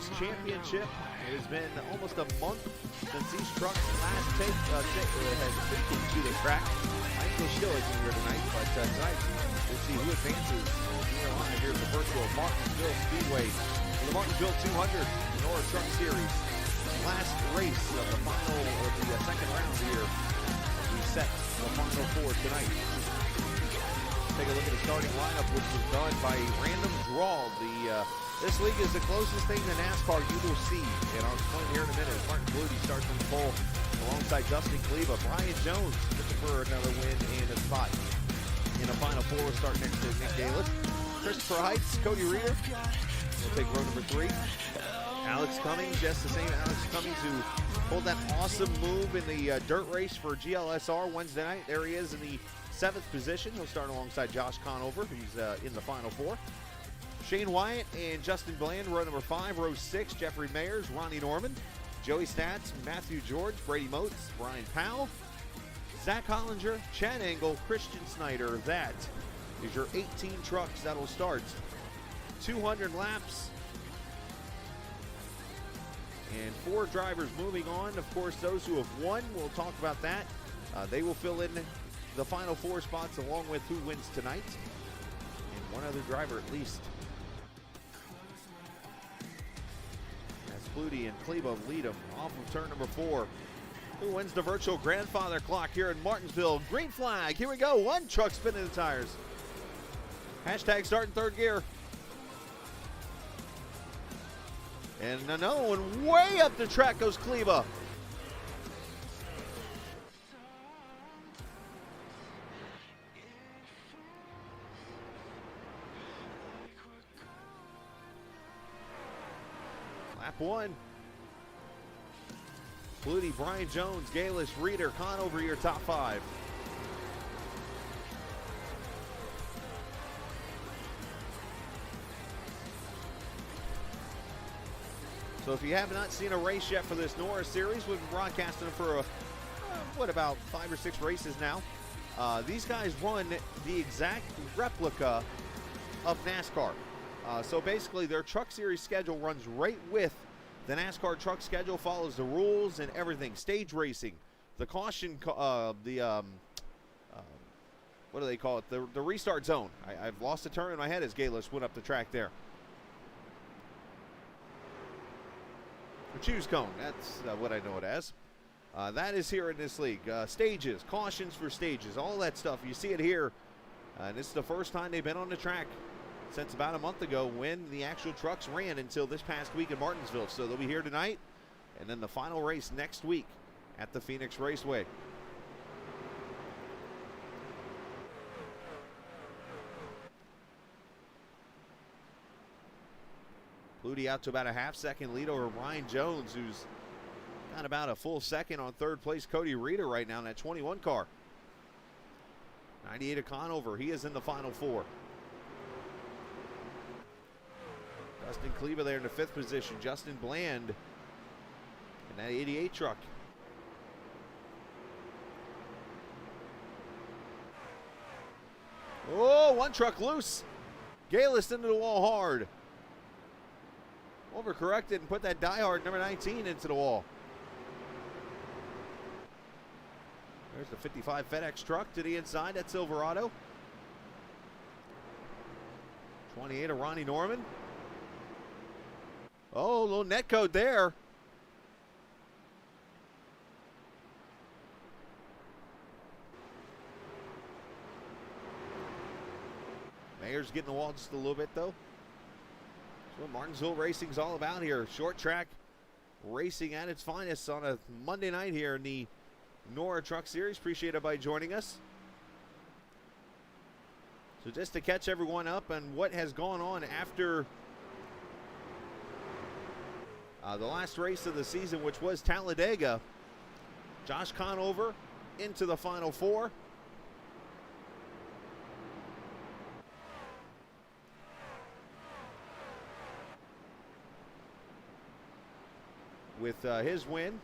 Series Championship. It has been almost a month since these trucks last has taken to the track. Michael still isn't here tonight, but tonight we'll see who advances on here at the Virtual Martinsville Speedway for the Martinsville 200 NORA Truck Series. Last race of the final, or the second round here. We set the final four tonight. Take a look at the starting lineup, which was done by random draw. This league is the closest thing to NASCAR you will see, and I'll explain here in a minute. Martin Bluty starts on the pole alongside Justin Kleba. Brian Jones looking for another win and a spot in the final four. We'll start next to Nick Dalis. Christopher Heights, Cody Reeder will take row number 3. Alex Cummings, just the same Alex Cummings who pulled that awesome move in the dirt race for GLSR Wednesday night. There he is in the 7th position. He'll start alongside Josh Conover, who's in the final 4. Shane Wyatt and Justin Bland, row number 5. Row 6, Jeffrey Mayers, Ronnie Norman, Joey Stats, Matthew George, Brady Moats, Brian Powell, Zach Hollinger, Chad Engel, Christian Snyder. That is your 18 trucks that will start 200 laps. And 4 drivers moving on. Of course, those who have won, we'll talk about that. They will fill in the final 4 spots along with who wins tonight. And one other driver at least. As Flutie and Kleba lead them off of turn number 4. Who wins the virtual grandfather clock here in Martinsville? Green flag. Here we go. One truck spinning the tires. Hashtag starting 3rd gear. And another one way up the track goes Kleba. Lap 1. Flutie, Brian Jones, Galis, Reeder, Conover, your top 5. So if you have not seen a race yet for this NORA series, we've been broadcasting them for about 5 or 6 races now. These guys run the exact replica of NASCAR. So basically their truck series schedule runs right with the NASCAR truck schedule, follows the rules and everything. Stage racing, the caution, what do they call it? The restart zone. I've lost the term in my head as Galis went up the track there. The choose cone, that's what I know it as. That is here in this league. Stages, cautions for stages, all that stuff. You see it here. And this is the first time they've been on the track since about a month ago when the actual trucks ran until this past week in Martinsville. So they'll be here tonight and then the final race next week at the Phoenix Raceway. Flutie out to about a half-second lead over Ryan Jones, who's got about a full second on 3rd place. Cody Reeder right now in that 21 car. 98 of Conover. He is in the final 4. Justin Kleba there in the 5th position. Justin Bland in that 88 truck. Oh, one truck loose. Galis into the wall hard. Overcorrected and put that diehard number 19 into the wall. There's the 55 FedEx truck to the inside. That's Silverado. 28 of Ronnie Norman. Oh, a little net code there. Mayer's getting the wall just a little bit though. That's what Martinsville Racing's all about here. Short track racing at its finest on a Monday night here in the NORA Truck Series. Appreciate everybody joining us. So just to catch everyone up on what has gone on after the last race of the season, which was Talladega. Josh Conover into the final 4. With his win.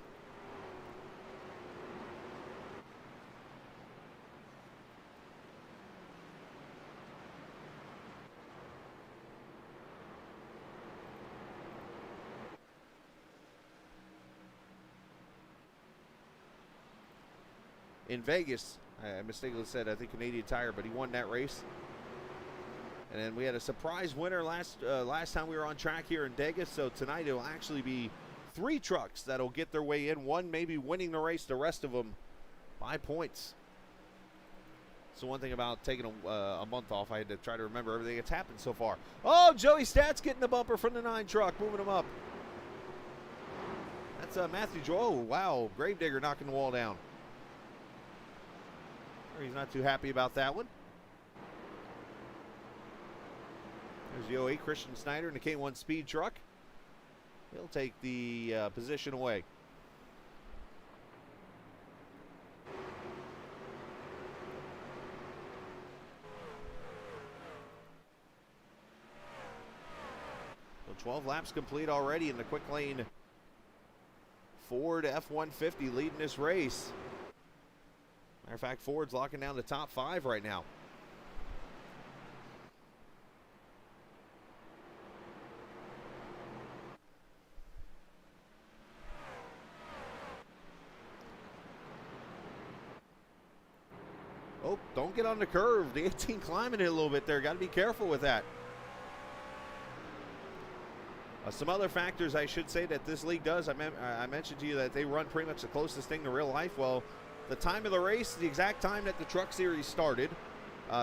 in Vegas. I mistakenly said, I think, Canadian Tire, but he won that race. And then we had a surprise winner last time we were on track here in Vegas. So tonight it will actually be 3 trucks that'll get their way in. One maybe winning the race, the rest of them by points. So one thing about taking a month off, I had to try to remember everything that's happened so far. Oh, Joey Stats getting the bumper from the 9 truck, moving him up. That's Matthew Joe. Oh, wow, Gravedigger knocking the wall down. He's not too happy about that one. There's the 08 Christian Snyder in the K1 Speed truck. He'll take the position away. So 12 laps complete already in the quick lane. Ford F-150 leading this race. Matter of fact, Ford's locking down the top 5 right now. Oh, don't get on the curve. The 18 climbing it a little bit there. Got to be careful with that. Some other factors I should say that this league does. I mentioned to you that they run pretty much the closest thing to real life. Well, the time of the race, the exact time that the Truck Series started,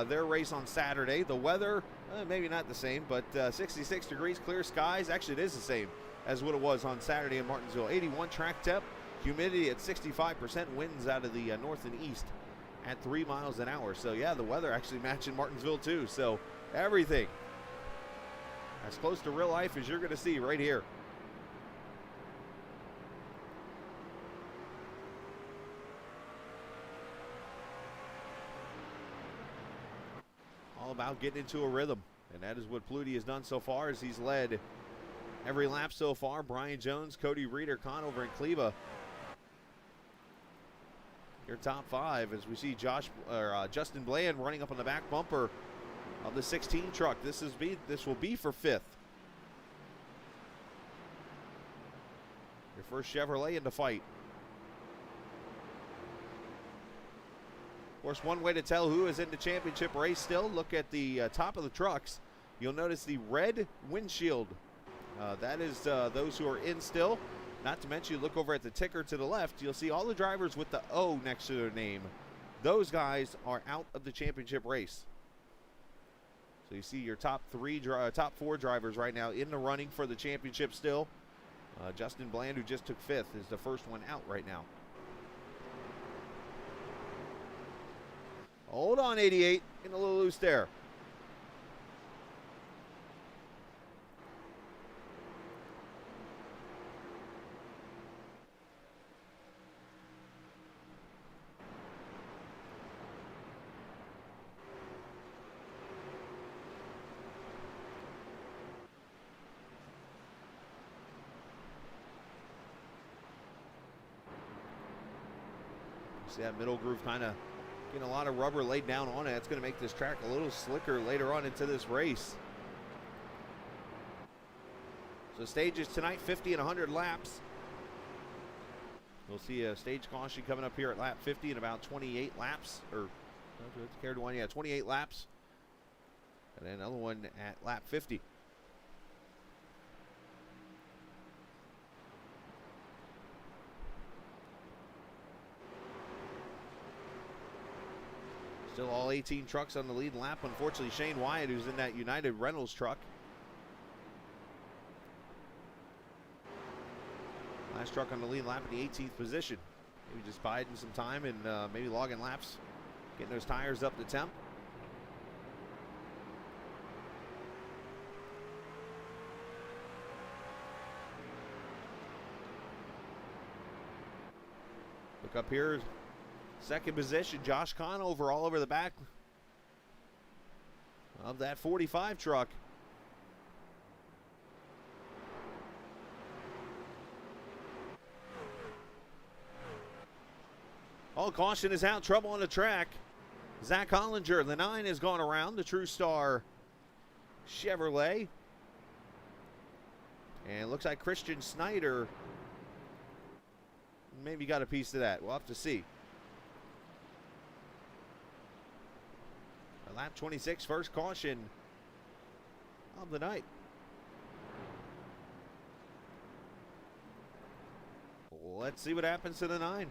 their race on Saturday. The weather, maybe not the same, but 66 degrees, clear skies. Actually, it is the same as what it was on Saturday in Martinsville. 81 track temp, humidity at 65%, winds out of the north and east at 3 miles an hour. So, yeah, the weather actually matching Martinsville, too. So, everything as close to real life as you're going to see right here. All about getting into a rhythm, and that is what Pluty has done so far as he's led every lap so far. Brian Jones, Cody Reeder, Conover, and Cleva. Your top 5 as we see Justin Bland running up on the back bumper of the 16 truck. This will be for 5th. Your first Chevrolet in the fight. Of course, one way to tell who is in the championship race still, look at the top of the trucks. You'll notice the red windshield. That is those who are in still. Not to mention, you look over at the ticker to the left, you'll see all the drivers with the O next to their name. Those guys are out of the championship race. So you see your top 4 drivers right now in the running for the championship still. Justin Bland, who just took 5th, is the first one out right now. Hold on, 88. Getting a little loose there. See that middle groove kind of getting a lot of rubber laid down on it. It's going to make this track a little slicker later on into this race. So stages tonight, 50 and 100 laps. We'll see a stage caution coming up here at lap 50 in about 28 laps. Or, carried one, yeah, 28 laps. And then another one at lap 50. Still all 18 trucks on the lead lap. Unfortunately, Shane Wyatt, who's in that United Rentals truck. Last truck on the lead lap in the 18th position. Maybe just biding some time and maybe logging laps, getting those tires up to temp. Look up here. Second position, Josh Conover all over the back of that 45 truck. All caution is out, trouble on the track. Zach Hollinger, the 9 has gone around, the True Star Chevrolet. And it looks like Christian Snyder maybe got a piece of that. We'll have to see. Lap 26, first caution of the night. Let's see what happens to the 9.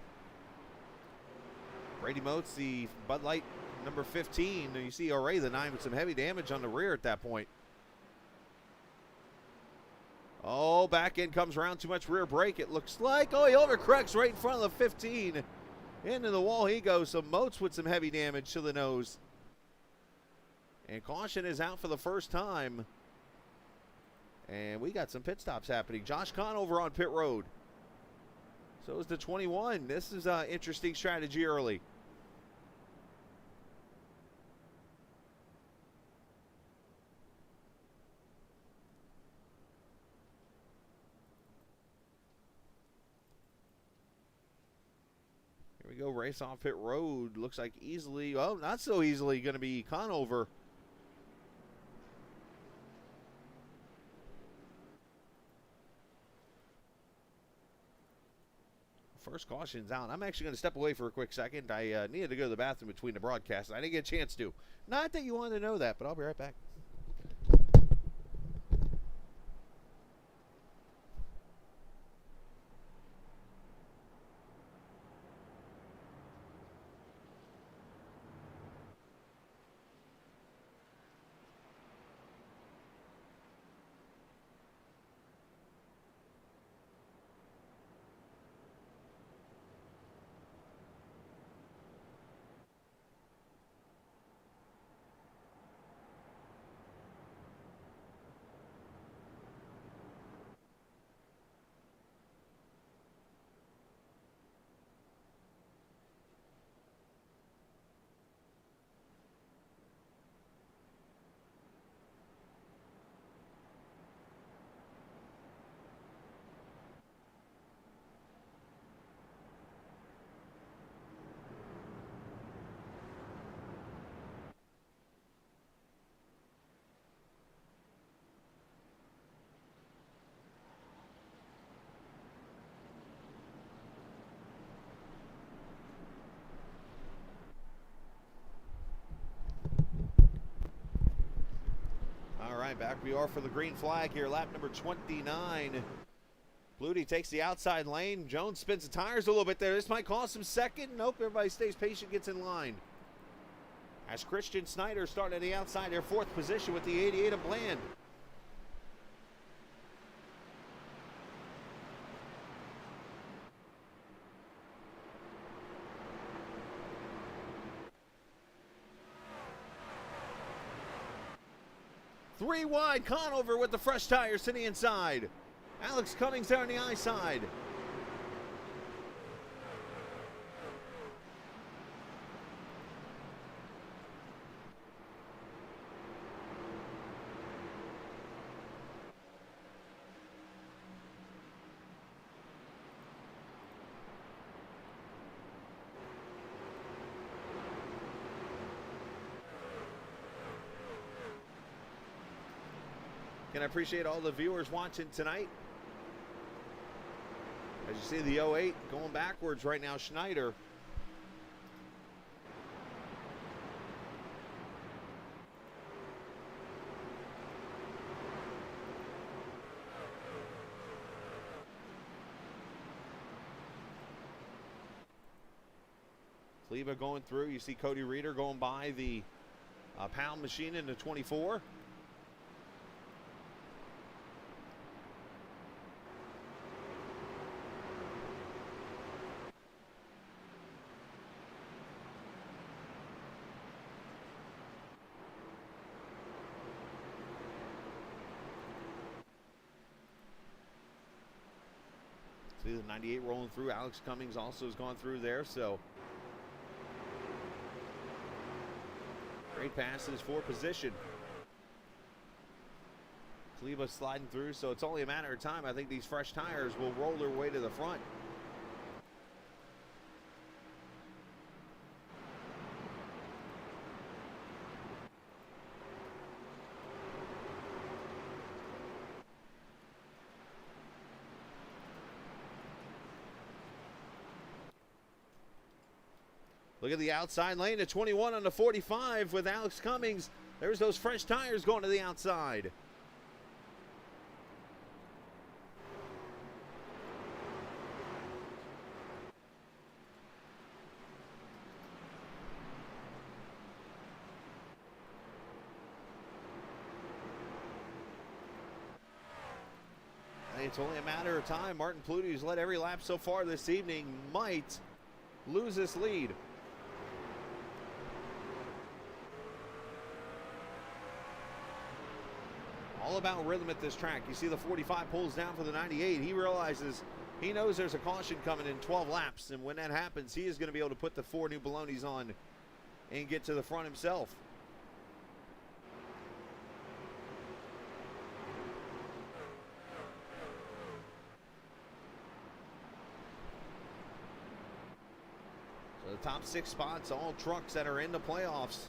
Brady Moats, the Bud Light number 15. You see already the 9 with some heavy damage on the rear at that point. Oh, back end comes around, too much rear brake, it looks like. Oh, he overcorrects right in front of the 15. Into the wall he goes. So Moats with some heavy damage to the nose. And caution is out for the first time. And we got some pit stops happening. Josh Conover on pit road. So is the 21. This is an interesting strategy early. Here we go, race off pit road. Looks like easily, well, not so easily going to be Conover. First caution's out. I'm actually going to step away for a quick second. I needed to go to the bathroom between the broadcasts. I didn't get a chance to. Not that you wanted to know that, but I'll be right back. Back we are for the green flag here, lap number 29. Flutie takes the outside lane. Jones spins the tires a little bit there. This might cost him second. Nope, everybody stays patient, gets in line. As Christian Snyder starting at the outside, their 4th position with the 88 of Bland. Three wide, Conover with the fresh tires to the inside. Alex Cummings there on the I side. And I appreciate all the viewers watching tonight. As you see the 08 going backwards right now, Schneider. Kleba going through. You see Cody Reeder going by the Powell machine in the 24. See the 98 rolling through. Alex Cummings also has gone through there, so great passes for position. Kleba sliding through, so it's only a matter of time. I think these fresh tires will roll their way to the front. Look at the outside lane at 21 on the 45 with Alex Cummings. There's those fresh tires going to the outside. It's only a matter of time. Martin Pluty, who's led every lap so far this evening, might lose this lead. All about rhythm at this track. You see the 45 pulls down for the 98. He realizes, he knows there's a caution coming in 12 laps, and when that happens, he is going to be able to put the 4 new balonies on and get to the front himself. So the top 6 spots, all trucks that are in the playoffs,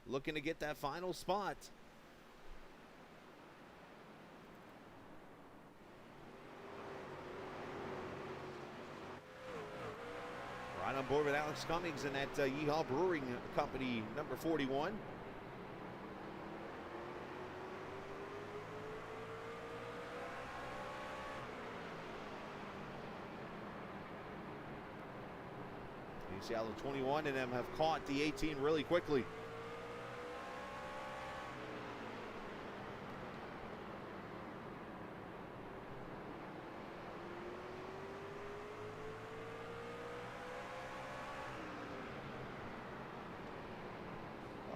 looking to get that final spot. Right on board with Alex Cummings and that Yeehaw Brewing Company number 41. You see how the 21 and them have caught the 18 really quickly.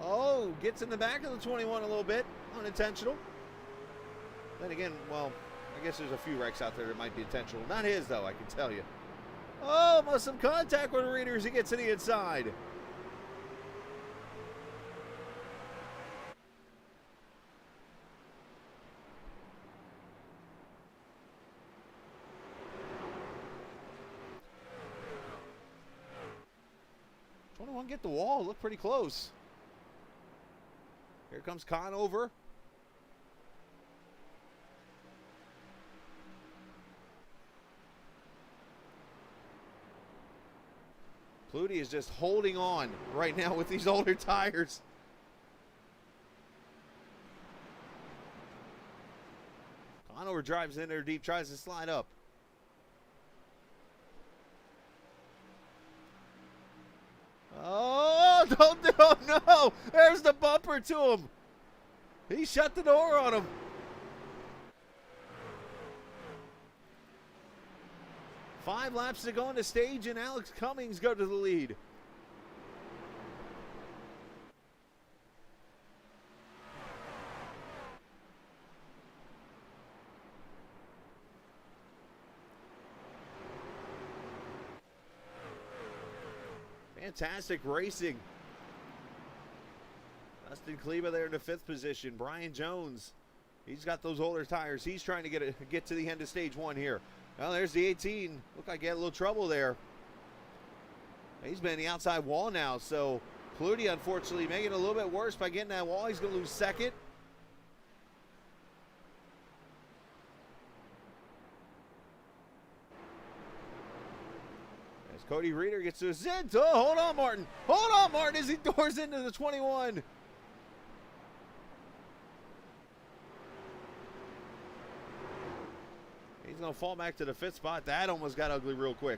Oh, gets in the back of the 21 a little bit, unintentional. Then again, well, I guess there's a few wrecks out there that might be intentional. Not his, though, I can tell you. Oh, almost some contact with the Reader as he gets to the inside. Get the wall, look pretty close. Here comes Conover. Pluty is just holding on right now with these older tires. Conover drives in there deep, tries to slide up. Oh, don't do it, no! There's the bumper to him. He shut the door on him. Five laps to go on the stage, and Alex Cummings go to the lead. Fantastic racing. Dustin Kleba there in the 5th position. Brian Jones, he's got those older tires. He's trying to get to the end of stage 1 here. Well, there's the 18. Looked like he had a little trouble there. He's been in the outside wall now, so Pluty, unfortunately, making it a little bit worse by getting that wall. He's going to lose 2nd. Cody Reader gets to his end. Oh, hold on, Martin. Hold on, Martin, as he doors into the 21. He's going to fall back to the 5th spot. That almost got ugly real quick.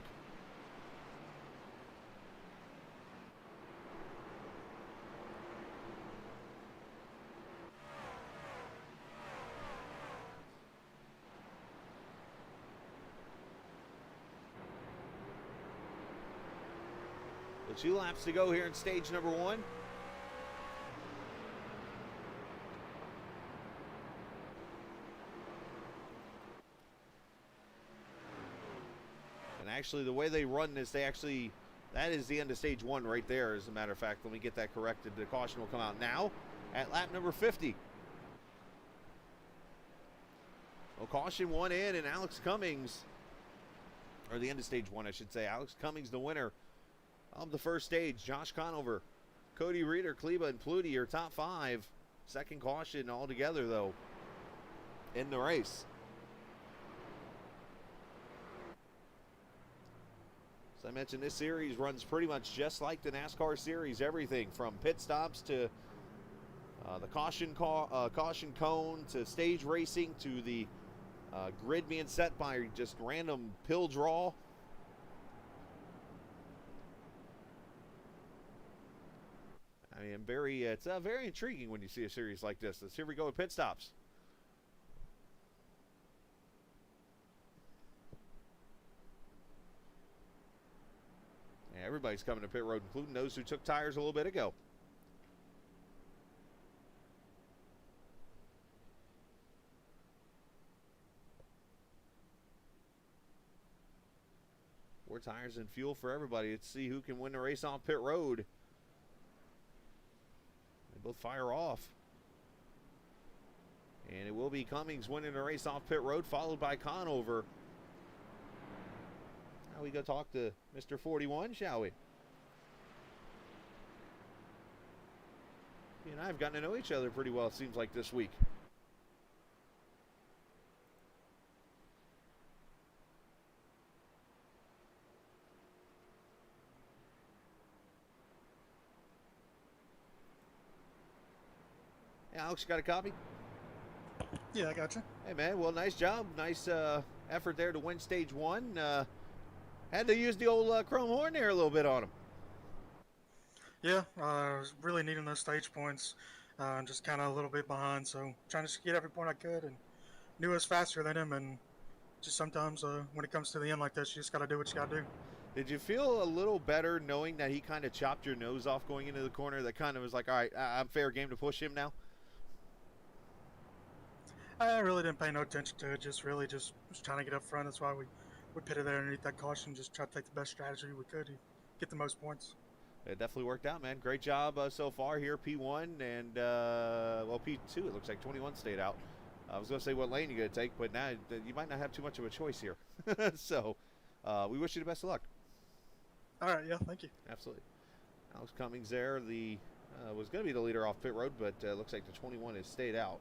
With 2 laps to go here in stage number 1. And actually, the way they run this, that is the end of stage 1 right there, as a matter of fact. Let me get that corrected. The caution will come out now at lap number 50. Well, caution 1 in, and Alex Cummings, or the end of stage 1, I should say. Alex Cummings, the winner of the first stage. Josh Conover, Cody Reader, Kleba, and Pluty are top 5. 2nd caution altogether, though, in the race. As I mentioned, this series runs pretty much just like the NASCAR series. Everything from pit stops to the caution cone to stage racing to the grid being set by just random pill draw. I mean, it's very intriguing when you see a series like this. Here we go with pit stops. Yeah, everybody's coming to pit road, including those who took tires a little bit ago. More tires and fuel for everybody. Let's see who can win the race off pit road. They both fire off. And it will be Cummings winning the race off pit road, followed by Conover. Now we go talk to Mr. 41, shall we? He and I have gotten to know each other pretty well, it seems like, this week. Hey, Alex, you got a copy? Yeah, I got you. Hey, man, well, nice job. Nice effort there to win stage one. Had to use the old chrome horn there a little bit on him. Yeah, I was really needing those stage points. Just kind of a little bit behind, so trying to get every point I could, and knew I was faster than him, and just sometimes when it comes to the end like this, you just got to do what you got to do. Did you feel a little better knowing that he kind of chopped your nose off going into the corner? That kind of was like, all right, I'm fair game to push him now? I really didn't pay no attention to it, just was trying to get up front. That's why we pitted there underneath that caution, just try to take the best strategy we could to get the most points. It definitely worked out, man. Great job so far here, P1 and, well, P2, it looks like 21 stayed out. I was going to say what lane you're going to take, but now you might not have too much of a choice here. So, we wish you the best of luck. All right, yeah, thank you. Absolutely. Alex Cummings there, was going to be the leader off pit road, but looks like the 21 has stayed out.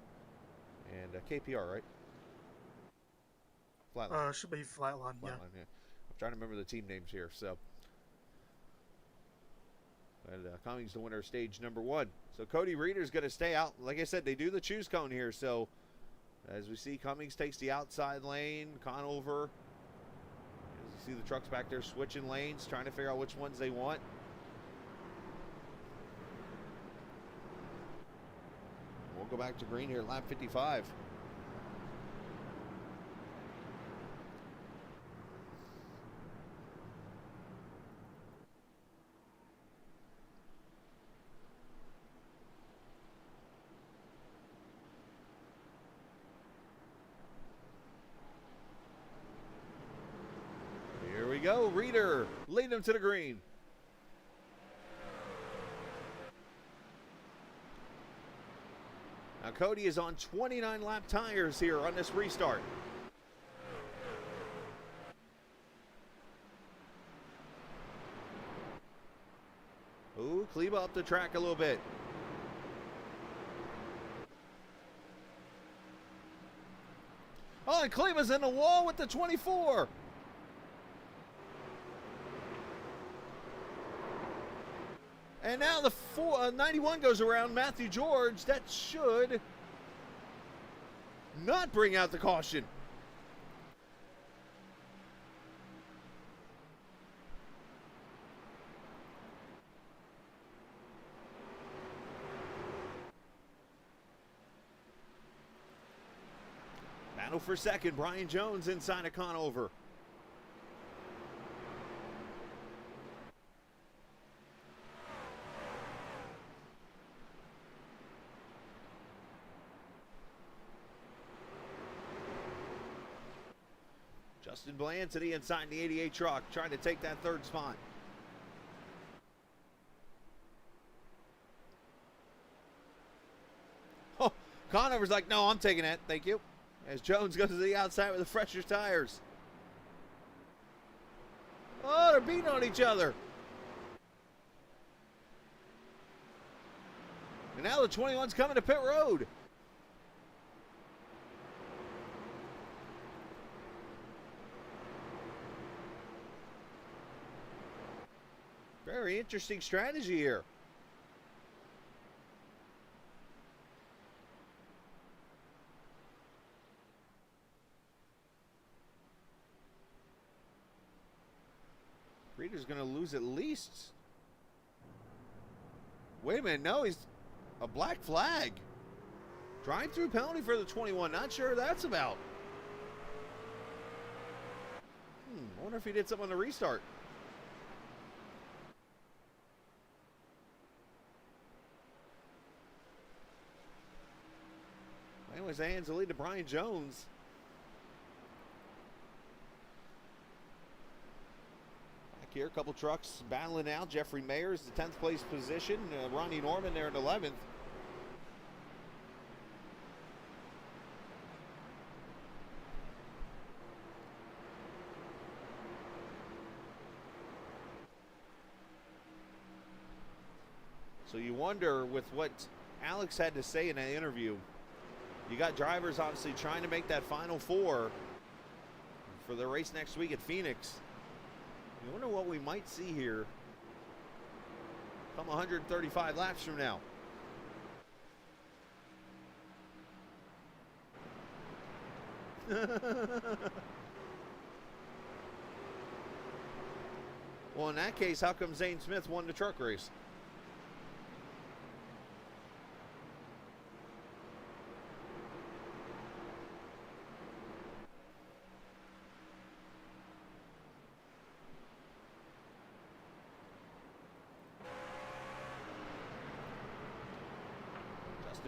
And KPR, right? Flatline. Should be Flatline, yeah. I'm trying to remember the team names here, so. And Cummings the winner of stage number one. So Cody Reeder's going to stay out. Like I said, they do the choose cone here, so as we see, Cummings takes the outside lane, Conover. As you see the trucks back there switching lanes, trying to figure out which ones they want. We'll go back to green here, lap 55. Here we go, Reeder leading them to the green. Now Cody is on 29 lap tires here on this restart. Ooh, Kleba up the track a little bit. Oh, and Kleba's in the wall with the 24. And now the 91 goes around Matthew George. That should not bring out the caution. Battle for second. Brian Jones inside of Conover. Justin Bland to the inside the 88 truck, trying to take that third spot. Oh, Conover's like, no, I'm taking that, thank you. As Jones goes to the outside with the fresher tires. Oh, they're beating on each other. And now the 21's coming to pit road. Very interesting strategy here. Reeder's going to lose at least. Wait a minute, no, he's a black flag. Drive-through penalty for the 21. Not sure what that's about. I wonder if he did something on the restart. Anyways, that hands the lead to Brian Jones. Back here, a couple trucks battling out. Jeffrey Mayers, the 10th place position. Ronnie Norman there in 11th. So you wonder, with what Alex had to say in that interview, you got drivers obviously trying to make that Final Four for the race next week at Phoenix. You wonder what we might see here come 135 laps from now. Well, in that case, how come Zane Smith won the truck race?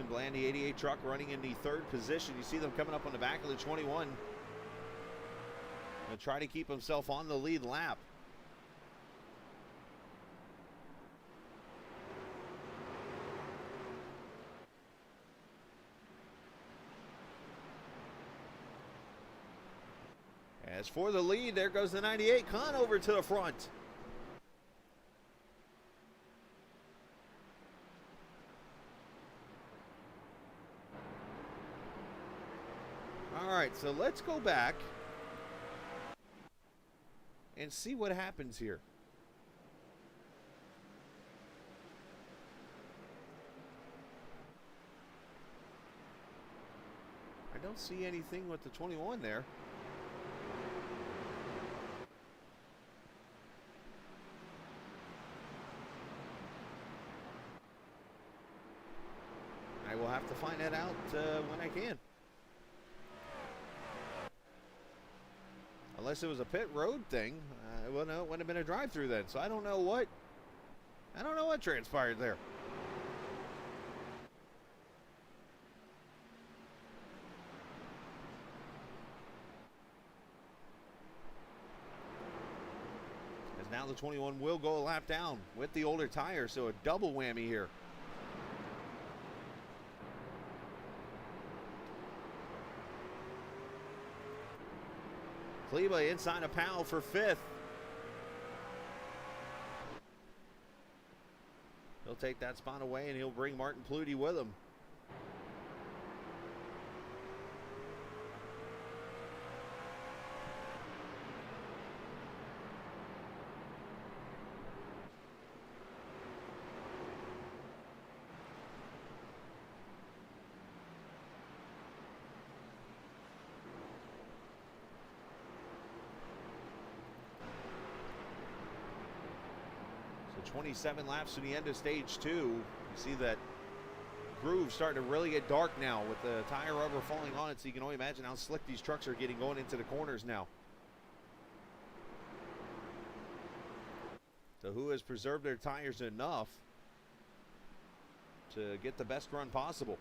Bland, the 88 truck, running in the 3rd position. You see them coming up on the back of the 21. Gonna try to keep himself on the lead lap. As for the lead, there goes the 98. Conover to the front. All right, so let's go back and see what happens here. I don't see anything with the 21 there. I will have to find that out when I can. Unless it was a pit road thing, well, no, it wouldn't have been a drive-through then. So I don't know what transpired there. As now the 21 will go a lap down with the older tire, so a double whammy here. Kleba inside of Powell for 5th. He'll take that spot away and he'll bring Martin Pluty with him. So 27 laps to the end of stage 2. You see that groove starting to really get dark now with the tire rubber falling on it, so you can only imagine how slick these trucks are getting going into the corners now. So who has preserved their tires enough to get the best run possible?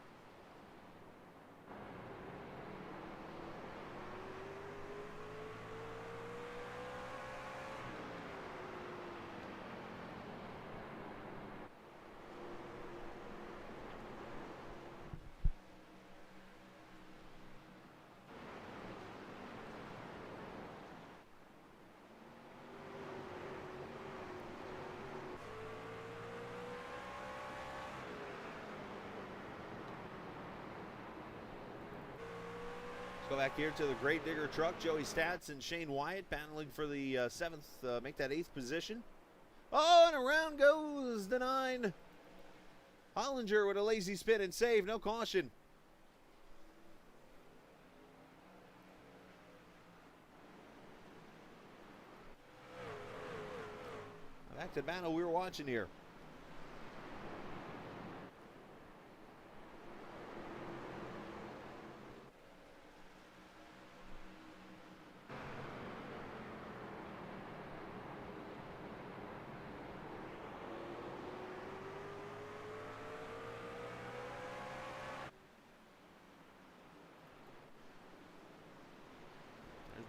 Go back here to the Great Digger truck. Joey Stats and Shane Wyatt battling for the 7th, make that 8th position. Oh, and around goes the 9. Hollinger with a lazy spin and save. No caution. Back to the battle we were watching here.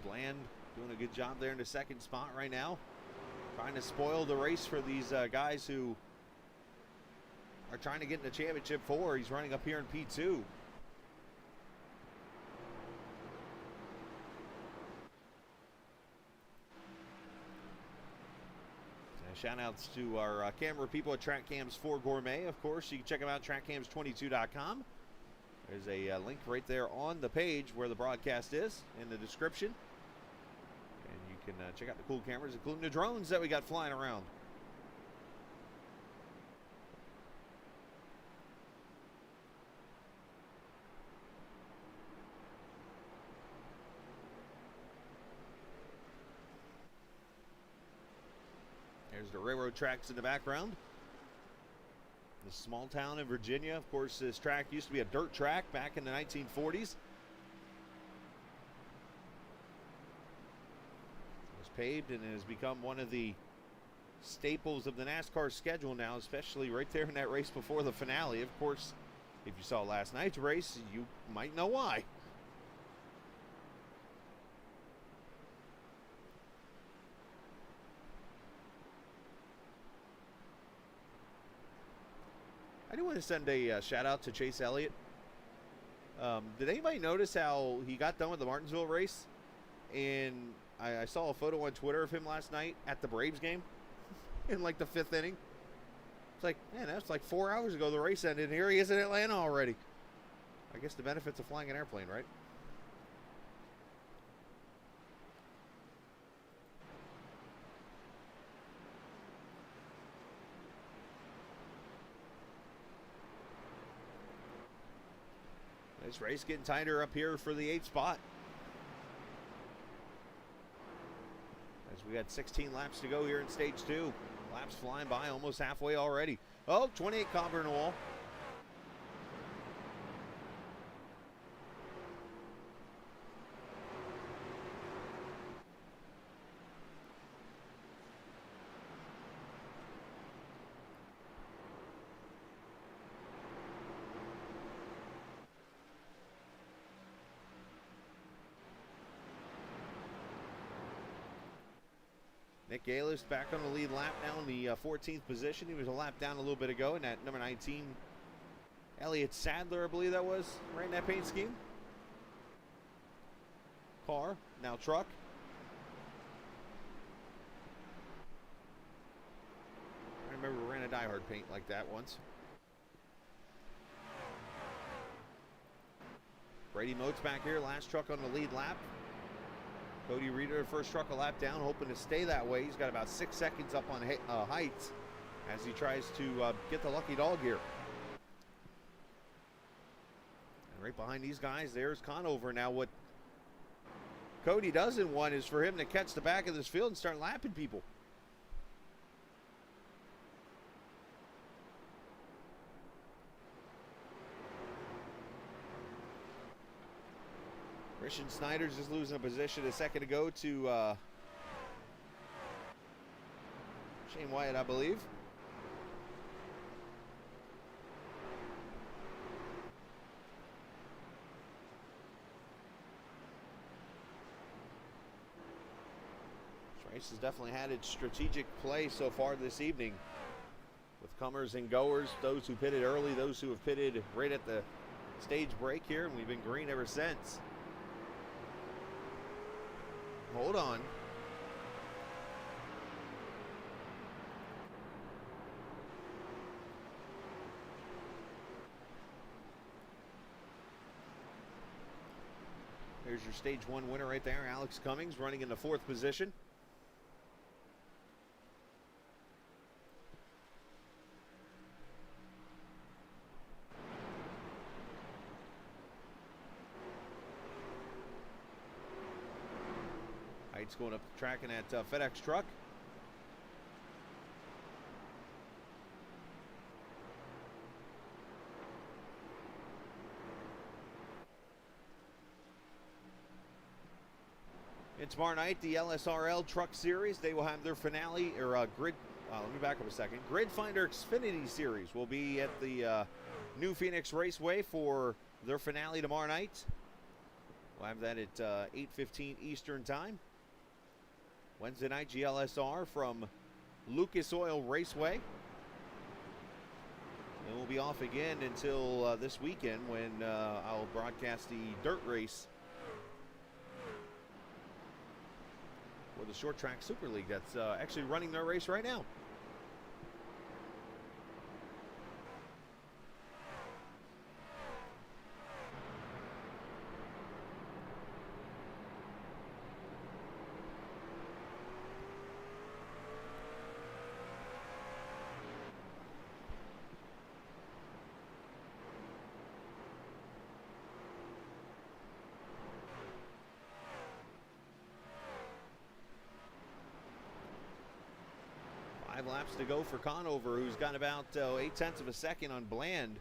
Bland doing a good job there in the second spot right now. Trying to spoil the race for these guys who are trying to get in the championship 4. He's running up here in P2. Shout outs to our camera people at Track Cams 4 Gourmet. Of course, you can check them out at trackcams22.com. There's a link right there on the page where the broadcast is in the description. And you can check out the cool cameras, including the drones that we got flying around. There's the railroad tracks in the background. The small town in Virginia. Of course, this track used to be a dirt track back in the 1940s. It was paved and it has become one of the staples of the NASCAR schedule now, especially right there in that race before the finale. Of course, if you saw last night's race, you might know why. I do want to send a shout out to Chase Elliott. Did anybody notice how he got done with the Martinsville race? And I saw a photo on Twitter of him last night at the Braves game in like the 5th inning. It's like, man, that's like 4 hours ago the race ended, and here he is in Atlanta already. I guess the benefits of flying an airplane, right? This race getting tighter up here for the 8th spot. As we got 16 laps to go here in stage 2. Laps flying by, almost halfway already. Oh, 28 copper in the wall. Nick Galis back on the lead lap now in the 14th position. He was a lap down a little bit ago in that number 19. Elliott Sadler, I believe that was, right in that paint scheme. Car, now truck. I remember we ran a Die Hard paint like that once. Brady Moats back here, last truck on the lead lap. Cody Reeder, first truck a lap down, hoping to stay that way. He's got about 6 seconds up on heights as he tries to get the lucky dog here. And right behind these guys, there's Conover. Now what Cody doesn't want is for him to catch the back of this field and start lapping people. Christian Snyder's just losing a position a second ago to Shane Wyatt, I believe. This race has definitely had its strategic play so far this evening, with comers and goers, those who pitted early, those who have pitted right at the stage break here, and we've been green ever since. Hold on. There's your stage 1 winner right there, Alex Cummings, running in the 4th position. going up the track in that FedEx truck. And tomorrow night, the LSRL Truck Series, they will have their finale, or Grid, let me back up a second. Grid Finder Xfinity Series will be at the New Phoenix Raceway for their finale tomorrow night. We'll have that at 8:15 Eastern Time. Wednesday night, GLSR from Lucas Oil Raceway. And we'll be off again until this weekend when I'll broadcast the dirt race for the Short Track Super League that's actually running their race right now. Laps to go for Conover, who's got about 0.8 of a second on Bland.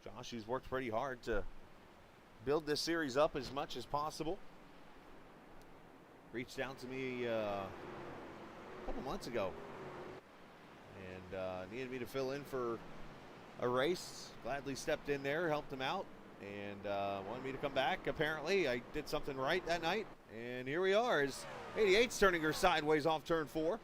Josh, who's worked pretty hard to build this series up as much as possible, reached out to me a couple months ago and needed me to fill in for a race. Gladly stepped in there, helped him out, and wanted me to come back. Apparently I did something right that night, and here we are as 88's turning her sideways off turn 4.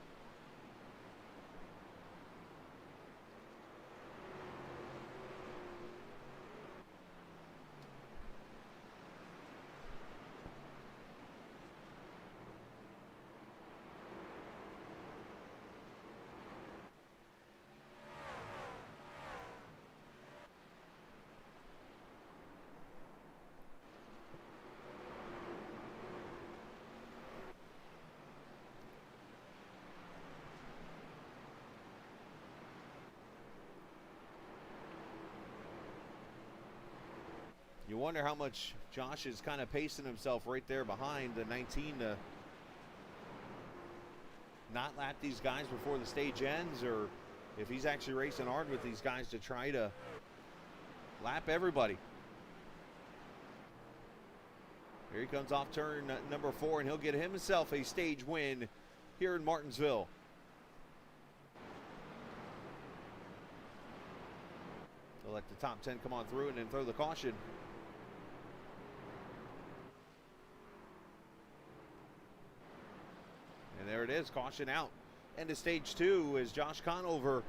You wonder how much Josh is kind of pacing himself right there behind the 19 to not lap these guys before the stage ends, or if he's actually racing hard with these guys to try to lap everybody. Here he comes off turn number 4, and he'll get himself a stage win here in Martinsville. They'll let the top 10 come on through and then throw the caution. And there it is, caution out. Into stage 2 is Josh Conover.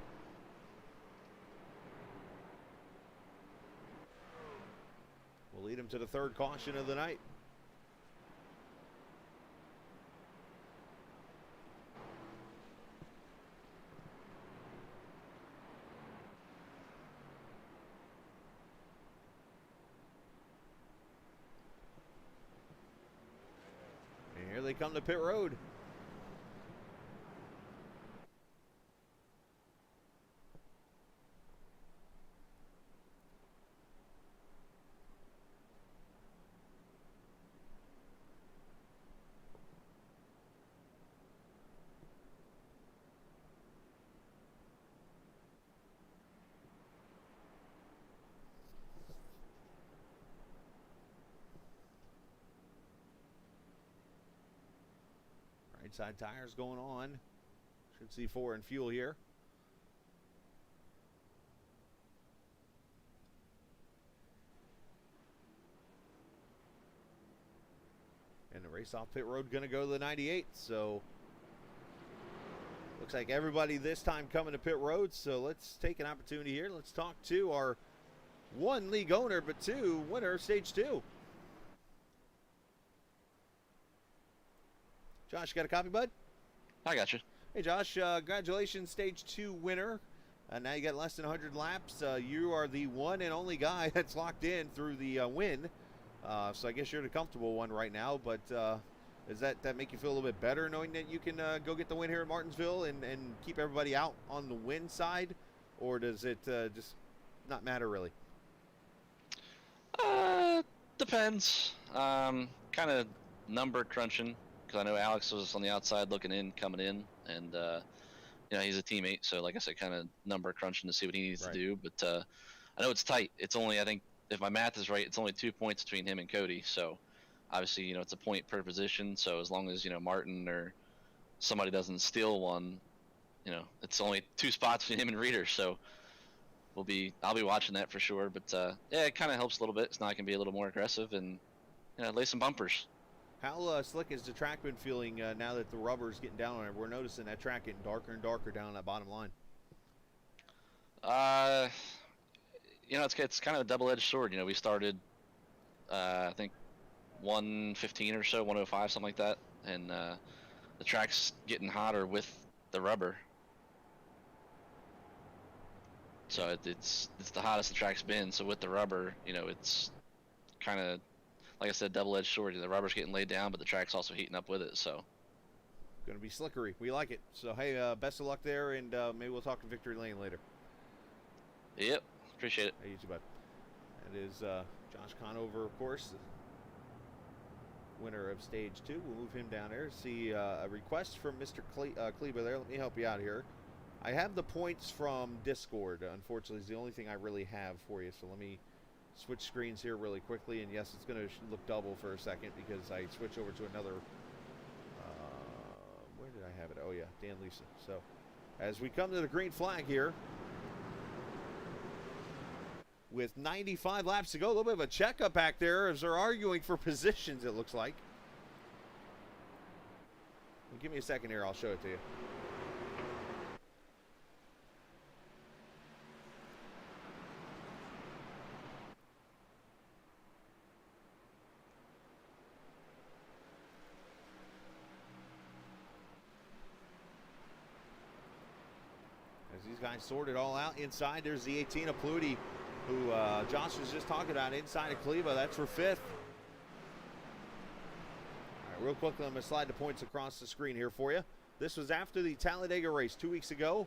Will lead him to the 3rd caution of the night. And here they come to pit road. Right side tires going on. Should see 4 in fuel here. And the race off pit road going to go to the 98. So looks like everybody this time coming to pit road. So let's take an opportunity here. Let's talk to our 1 league owner, but 2 winner of stage 2. Josh, you got a copy, bud? I got you. Hey, Josh, congratulations, stage 2 winner. Now you got less than 100 laps. You are the one and only guy that's locked in through the win. So I guess you're the comfortable one right now. But does that make you feel a little bit better knowing that you can go get the win here in Martinsville and keep everybody out on the win side? Or does it just not matter really? Depends. Kind of number crunching because I know Alex was on the outside looking in, coming in, and you know, he's a teammate. So like I said, kind of number crunching to see what he needs to do. But I know it's tight. It's only, I think, if my math is right, it's only 2 points between him and Cody. So obviously, you know, it's a point per position. So as long as, you know, Martin or somebody doesn't steal one, you know, it's only 2 spots between him and Reader. So I'll be watching that for sure. But yeah, it kind of helps a little bit. So now I can be a little more aggressive and, you know, lay some bumpers. How slick is the track been feeling now that the rubber's getting down on it? We're noticing that track getting darker and darker down that bottom line. You know, it's kind of a double-edged sword. You know, we started, I think, 115 or so, 105, something like that, and the track's getting hotter with the rubber. So it's the hottest the track's been. So with the rubber, you know, it's kind of, like I said, double-edged sword. The rubber's getting laid down, but the track's also heating up with it. So going to be slickery. We like it. So hey, best of luck there, and maybe we'll talk to Victory Lane later. Yep, appreciate it. Hey, you too, bud. That is Josh Conover, of course, winner of stage 2. We'll move him down there. See a request from Mr. Kleber there. Let me help you out here. I have the points from Discord. Unfortunately, it's the only thing I really have for you. So let me switch screens here really quickly. And yes, it's going to look double for a second because I switch over to another. Where did I have it? Oh, yeah, Dan Lisa. So as we come to the green flag here, with 95 laps to go, a little bit of a checkup back there as they're arguing for positions, it looks like. Well, give me a second here, I'll show it to you. As these guys sort it all out inside, there's the 18 of Pluti, who Josh was just talking about inside of Kleba. That's for 5th. All right, real quickly, I'm going to slide the points across the screen here for you. This was after the Talladega race 2 weeks ago.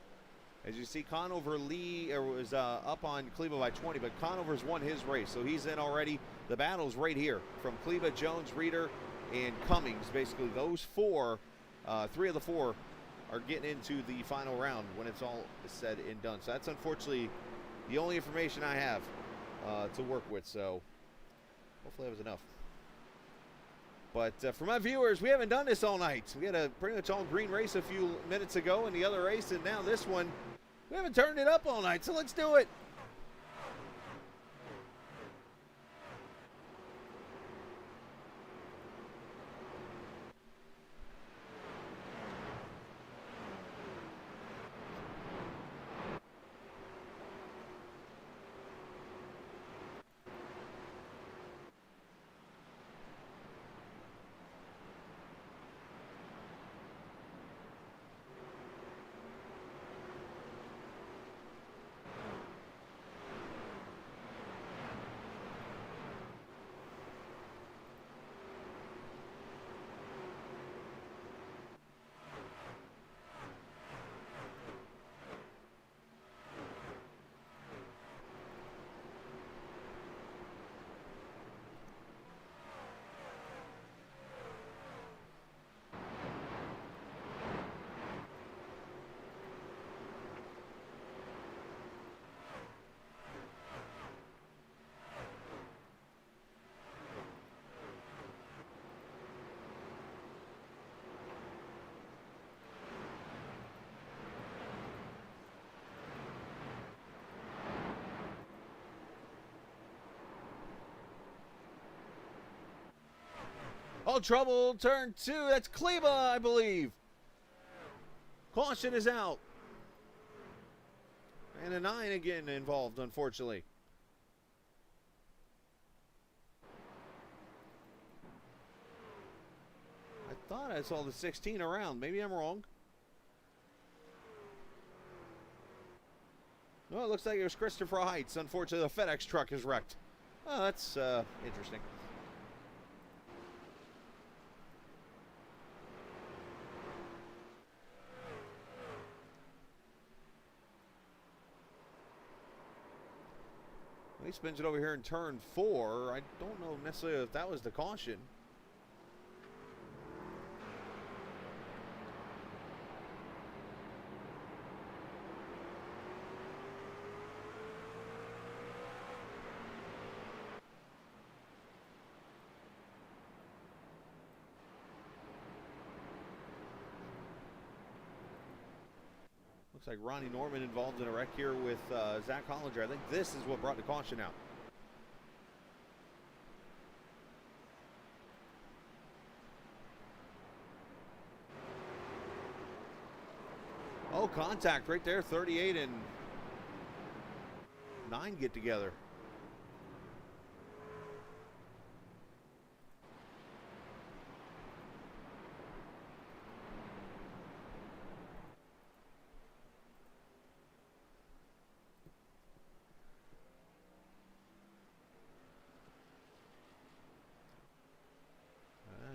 As you see, Conover was up on Kleba by 20, but Conover's won his race, so he's in already. The battle's right here from Kleba, Jones, Reeder, and Cummings. Basically, those 4, 3 of the 4 are getting into the final round when it's all said and done. So that's unfortunately the only information I have to work with, so hopefully that was enough. But for my viewers, we haven't done this all night. We had a pretty much all green race a few minutes ago in the other race, and now this one, we haven't turned it up all night, so let's do it. All trouble, turn 2. That's Kleba, I believe. Caution is out. And a 9 again involved, unfortunately. I thought I saw the 16 around. Maybe I'm wrong. No, it looks like it was Christopher Heights. Unfortunately, the FedEx truck is wrecked. Oh, that's interesting. spins it over here in turn 4. I don't know necessarily if that was the caution. Looks like Ronnie Norman involved in a wreck here with Zach Hollinger. I think this is what brought the caution out. Oh, contact right there. 38 and 9 get together.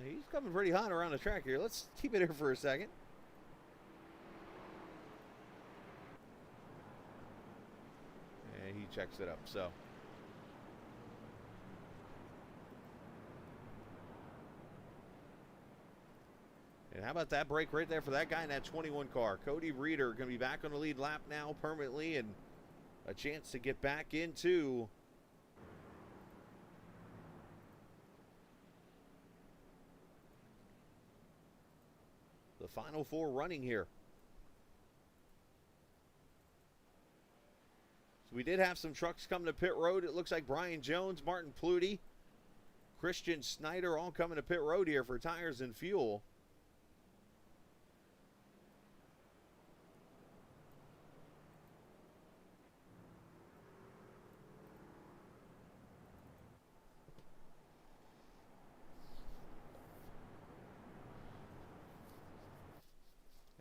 He's coming pretty hot around the track here. Let's keep it here for a second. And he checks it up, so. And how about that break right there for that guy in that 21 car? Cody Reeder going to be back on the lead lap now permanently, and a chance to get back into the final 4 running here. So we did have some trucks coming to pit road. It looks like Brian Jones, Martin Pluty, Christian Snyder all coming to pit road here for tires and fuel.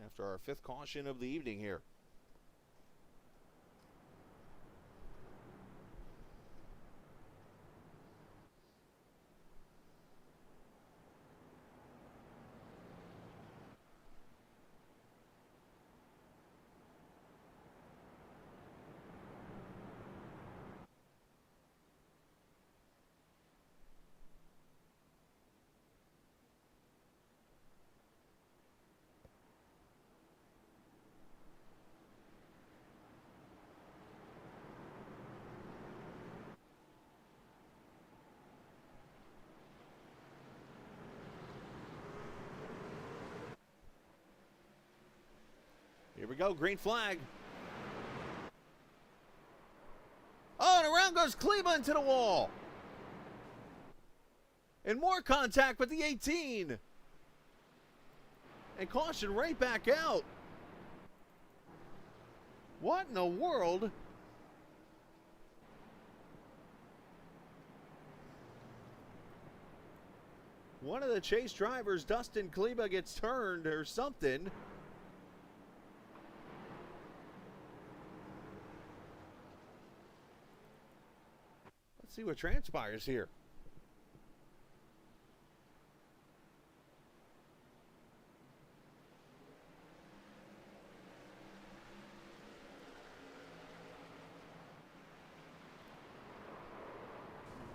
After our 5th caution of the evening here. Here we go, green flag. Oh, and around goes Kleba into the wall. And more contact with the 18. And caution right back out. What in the world? One of the chase drivers, Dustin Kleba, gets turned or something. Let's see what transpires here.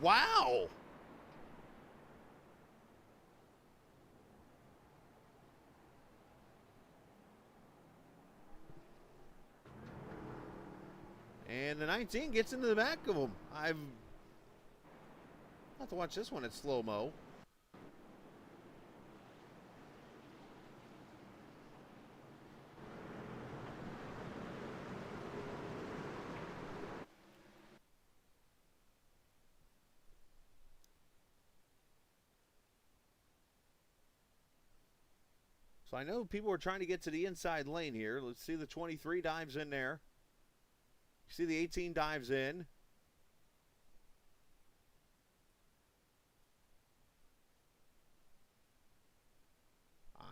Wow. And the 19 gets into the back of him. I'll have to watch this one at slow-mo. So I know people are trying to get to the inside lane here. Let's see, the 23 dives in there. You see the 18 dives in.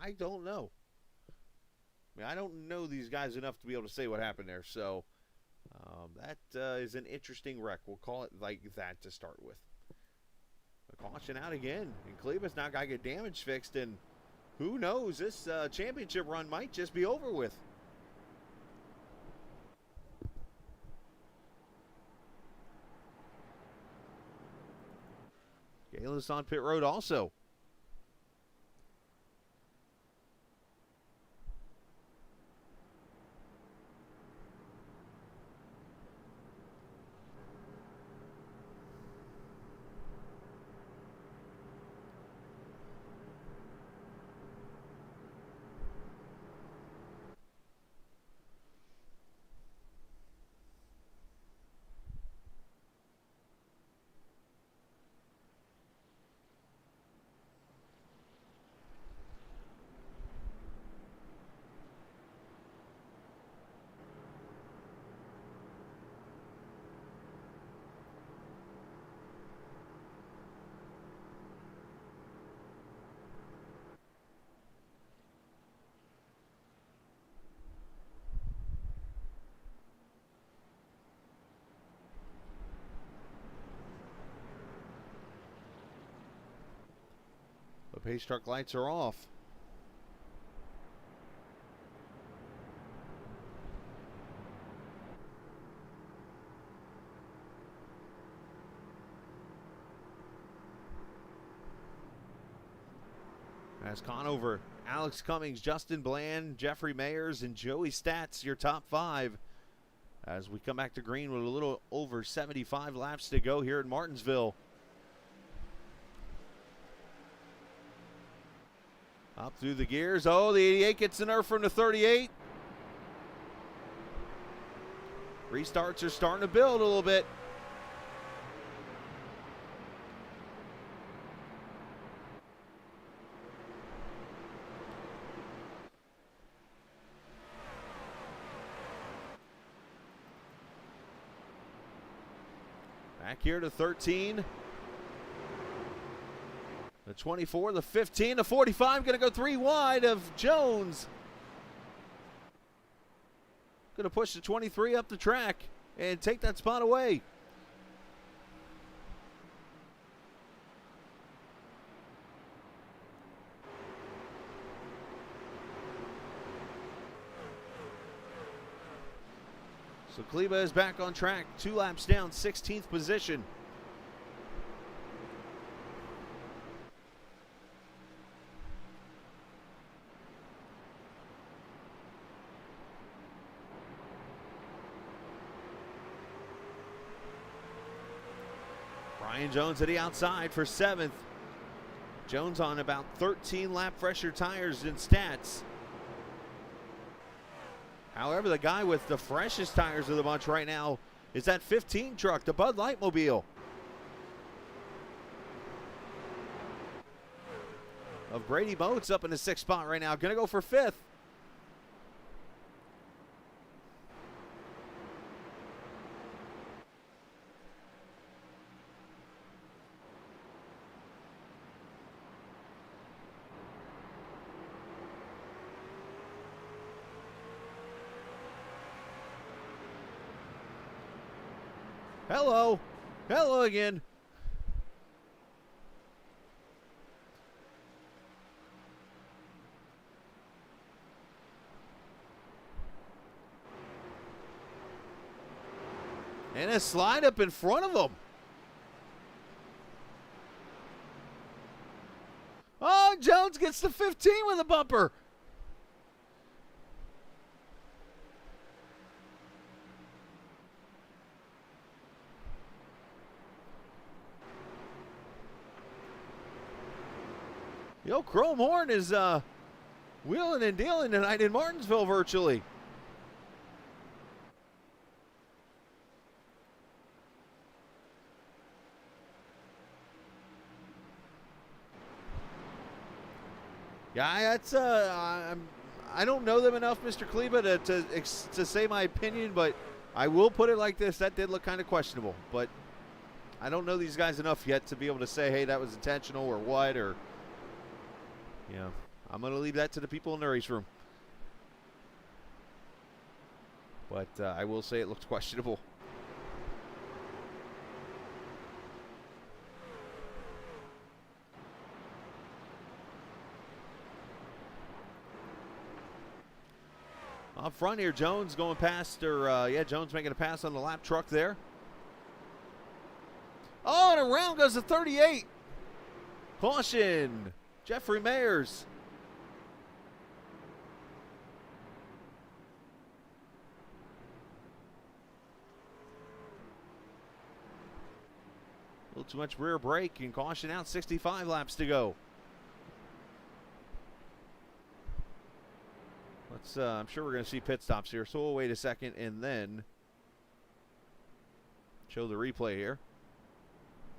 I don't know. I mean, I don't know these guys enough to be able to say what happened there. So that is an interesting wreck. We'll call it like that to start with. A caution out again. And Kleba's now got to get damage fixed. And who knows, this championship run might just be over with. Bayless on pit road also. The pace truck lights are off. As Conover, Alex Cummings, Justin Bland, Jeffrey Mayers, and Joey Stats, your top 5. As we come back to green with a little over 75 laps to go here in Martinsville. Up through the gears. Oh, the 88 gets the nerf from the 38. Restarts are starting to build a little bit. Back here to 13. The 24, the 15, the 45, going to go 3 wide of Jones. Going to push the 23 up the track and take that spot away. So Kleba is back on track, 2 laps down, 16th position. Brian Jones at the outside for 7th. Jones on about 13 lap fresher tires in stats. However, the guy with the freshest tires of the bunch right now is that 15 truck, the Bud Light Mobile. Of Brady Boats up in the 6th spot right now. Going to go for 5th. Hello. Hello again. And a slide up in front of him. Oh, Jones gets to 15 with a bumper. The old Chrome Horn is wheeling and dealing tonight in Martinsville virtually. Yeah, that's I don't know them enough, Mr. Kleba, to say my opinion, but I will put it like this: that did look kind of questionable. But I don't know these guys enough yet to be able to say, hey, that was intentional or what, or. Yeah, I'm going to leave that to the people in the race room. But I will say it looked questionable. Up front here, Jones going past, Jones making a pass on the lap truck there. Oh, and around goes the 38. Caution! Jeffrey Mayers. A little too much rear brake and caution out. 65 laps to go. Let's. I'm sure we're going to see pit stops here, so we'll wait a second and then show the replay here.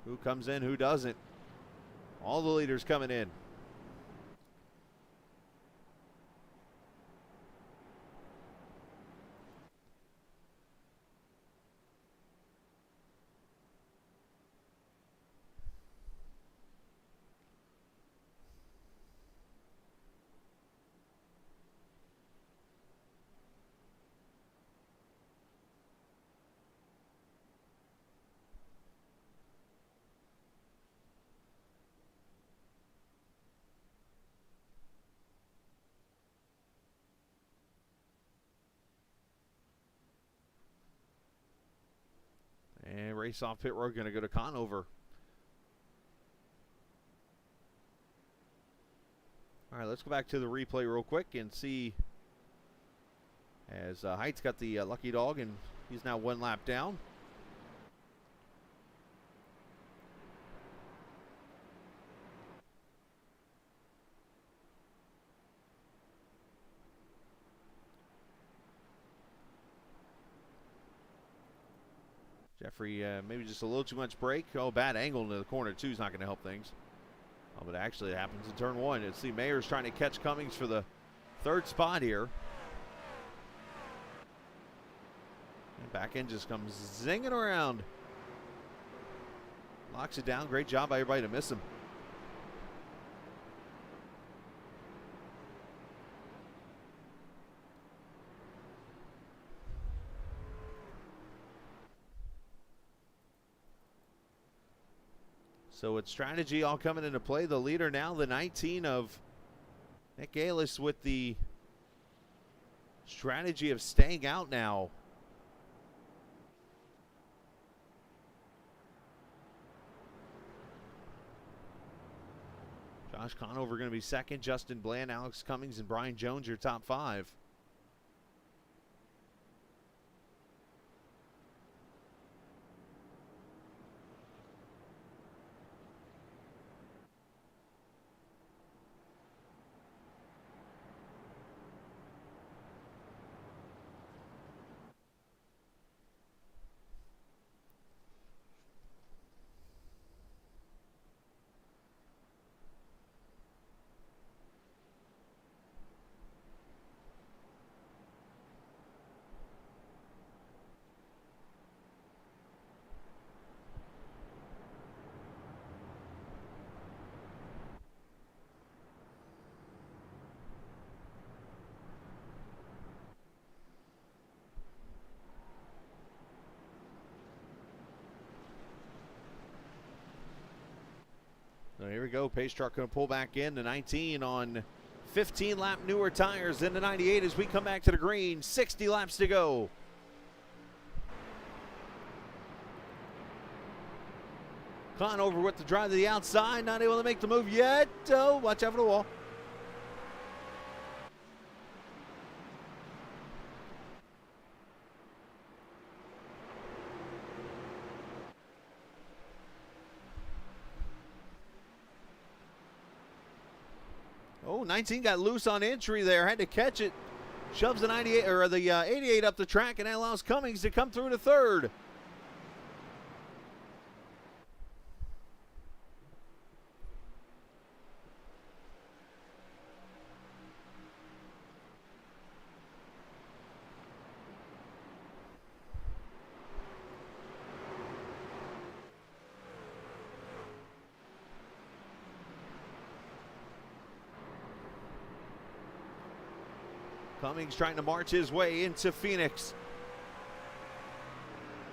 Who comes in, who doesn't. All the leaders coming in. And race off pit road, going to go to Conover. All right, let's go back to the replay real quick and see as Height's got the lucky dog, and he's now 1 lap down. Jeffrey, maybe just a little too much brake. Oh, bad angle into the corner two is not going to help things. Oh, but actually it happens in turn 1. Let's see, Mayer's trying to catch Cummings for the 3rd spot here. And back end just comes zinging around. Locks it down. Great job by everybody to miss him. So it's strategy all coming into play. The leader now, the 19 of Nick Galis, with the strategy of staying out now. Josh Conover going to be 2nd. Justin Bland, Alex Cummings, and Brian Jones, your top 5. So here we go. Pace truck going to pull back in. The 19 on 15-lap newer tires. Then the 98 as we come back to the green. 60 laps to go. Conover with the drive to the outside. Not able to make the move yet. Oh, watch out for the wall. Oh, 19 got loose on entry there. Had to catch it. Shoves the 98 or the 88 up the track, and that allows Cummings to come through to 3rd. Cummings trying to march his way into Phoenix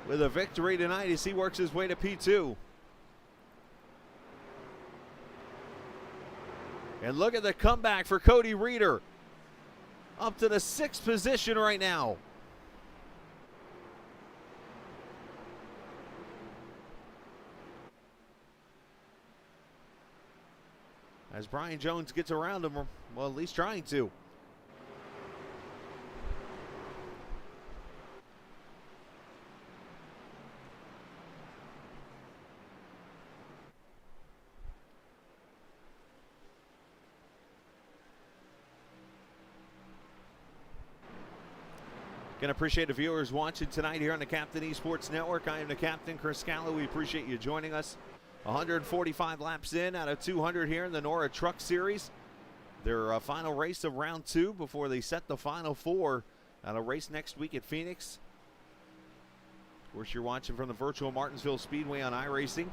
with a victory tonight as he works his way to P2. And look at the comeback for Cody Reeder. Up to the 6th position right now. as Brian Jones gets around him, well, at least trying to. Can appreciate the viewers watching tonight here on the Captain Esports Network. I am the Captain, Chris Scala. We appreciate you joining us. 145 laps in out of 200 here in the NORA Truck Series. Their final race of round 2 before they set the final 4 at a race next week at Phoenix. Of course, you're watching from the Virtual Martinsville Speedway on iRacing.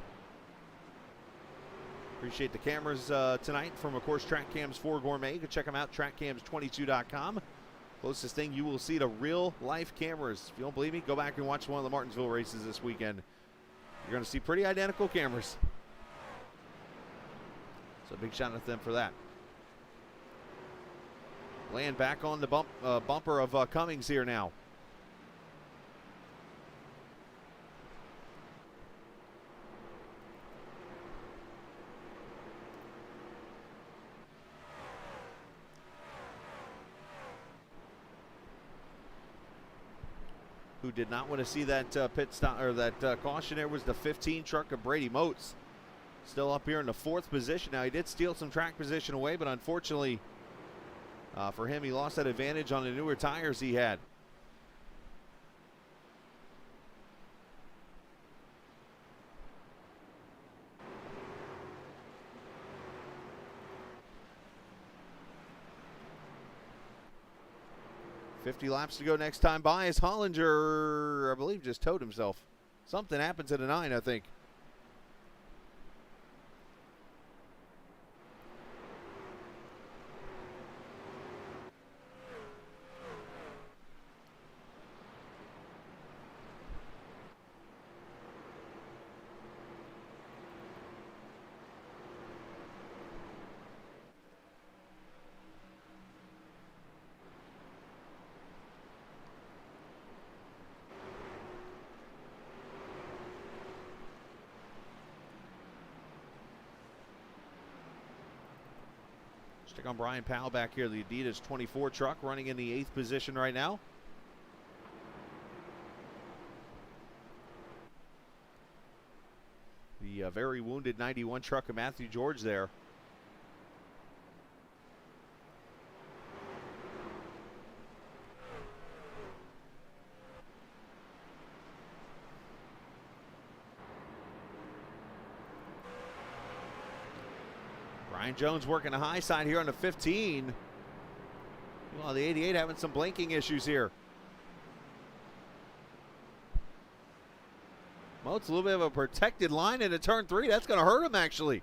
Appreciate the cameras tonight from, of course, Track Cams 4 Gourmet. You can check them out, trackcams22.com. Closest thing you will see to real-life cameras. If you don't believe me, go back and watch one of the Martinsville races this weekend. You're going to see pretty identical cameras. So big shout out to them for that. Laying back on the bumper of Cummings here now. Who did not want to see that pit stop or that caution there was the 15 truck of Brady Moats. Still up here in the 4th position. Now he did steal some track position away, but unfortunately for him, he lost that advantage on the newer tires he had. $50 laps to go next time by as Hollinger, I believe, just towed himself. Something happened to the 9, I think. Stick on Brian Powell back here, the Adidas 24 truck, running in the 8th position right now. The very wounded 91 truck of Matthew George there. Brian Jones working a high side here on the 15. Well, the 88 having some blinking issues here. Well, it's a little bit of a protected line into turn 3. That's going to hurt him, actually.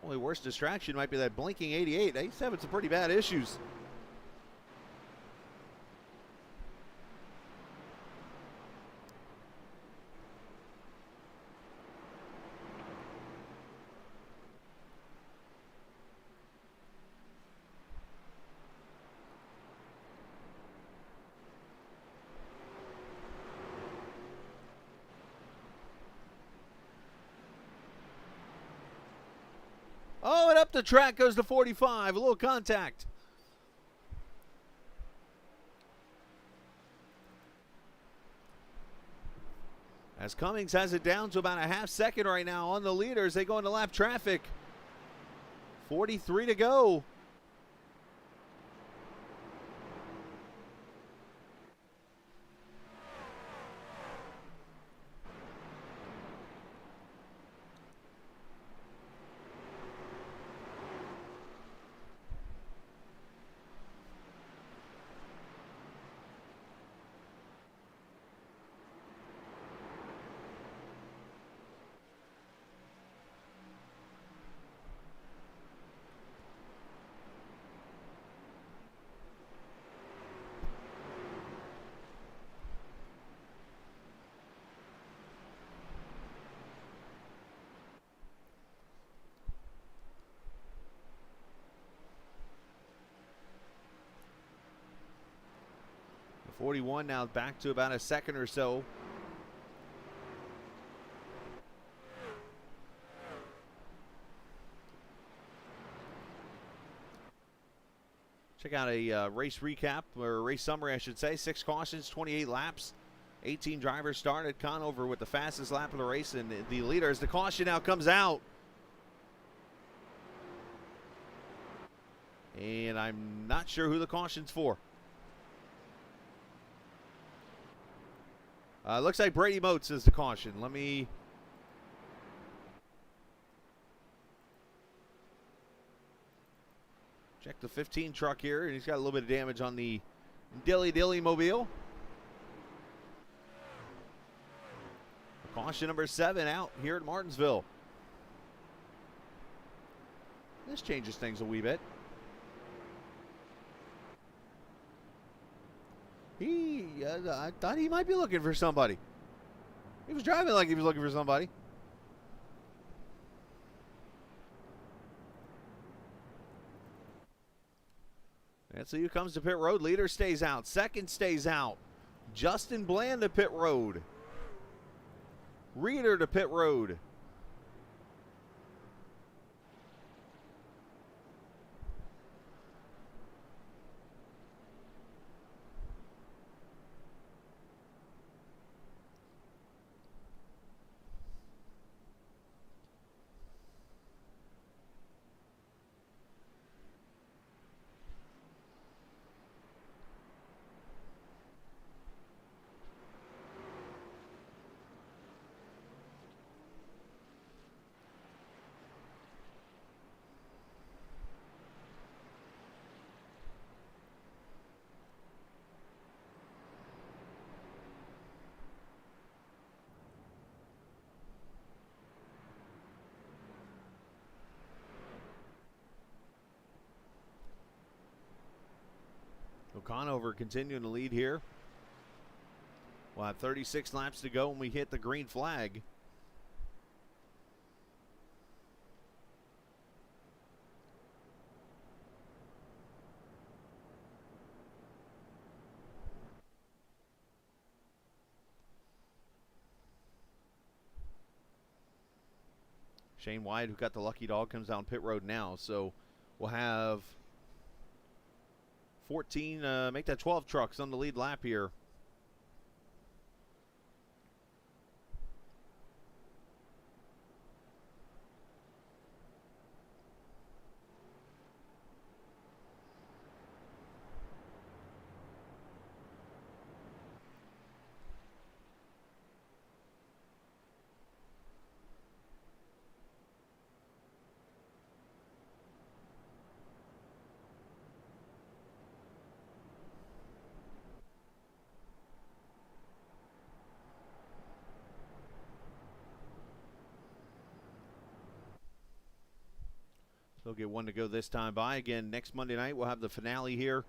Only worst distraction might be that blinking 88. He's having some pretty bad issues. Oh, and up the track goes the 45. A little contact. As Cummings has it down to about a half second right now on the leaders. They go into lap traffic. 43 to go. 41 now, back to about a second or so. Check out a race recap, or race summary, I should say. 6 cautions, 28 laps. 18 drivers started. Conover with the fastest lap of the race, and the leader as the caution now comes out. And I'm not sure who the caution's for. Looks like Brady Motes is the caution. Let me... check the 15 truck here, and he's got a little bit of damage on the Dilly Mobile. Caution number 7 out here at Martinsville. This changes things a wee bit. I thought he might be looking for somebody. He was driving like he was looking for somebody. And so here comes the pit road. Leader stays out. Second stays out. Justin Bland to pit road. Reeder to pit road. Conover continuing to lead here. We'll have 36 laps to go when we hit the green flag. Shane White, who got the lucky dog, comes down pit road now. So we'll have 14, make that 12 trucks on the lead lap here. They'll get one to go this time by. Again, next Monday night, we'll have the finale here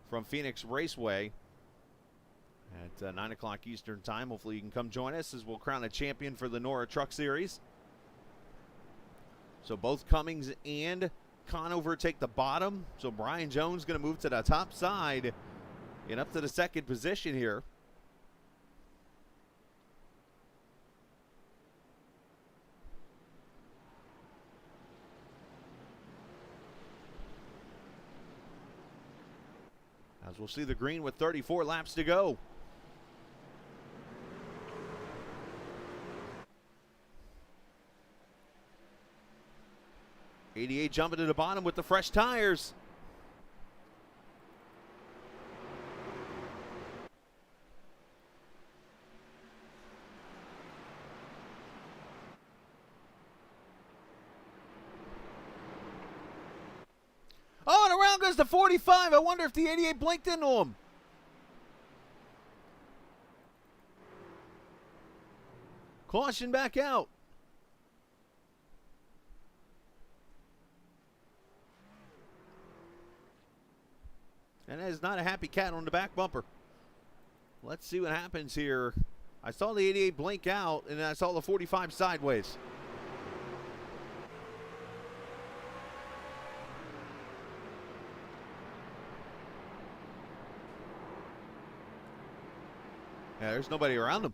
from Phoenix Raceway at 9 o'clock Eastern time. Hopefully you can come join us as we'll crown a champion for the NORA Truck Series. So both Cummings and Conover take the bottom. So Brian Jones going to move to the top side and up to the second position here. As we'll see the green with 34 laps to go. '88 jumping to the bottom with the fresh tires. Oh, and around goes the 45. I wonder if the 88 blinked into him. Caution back out. And that is not a happy cat on the back bumper. Let's see what happens here. I saw the 88 blink out, and then I saw the 45 sideways. Yeah, there's nobody around him.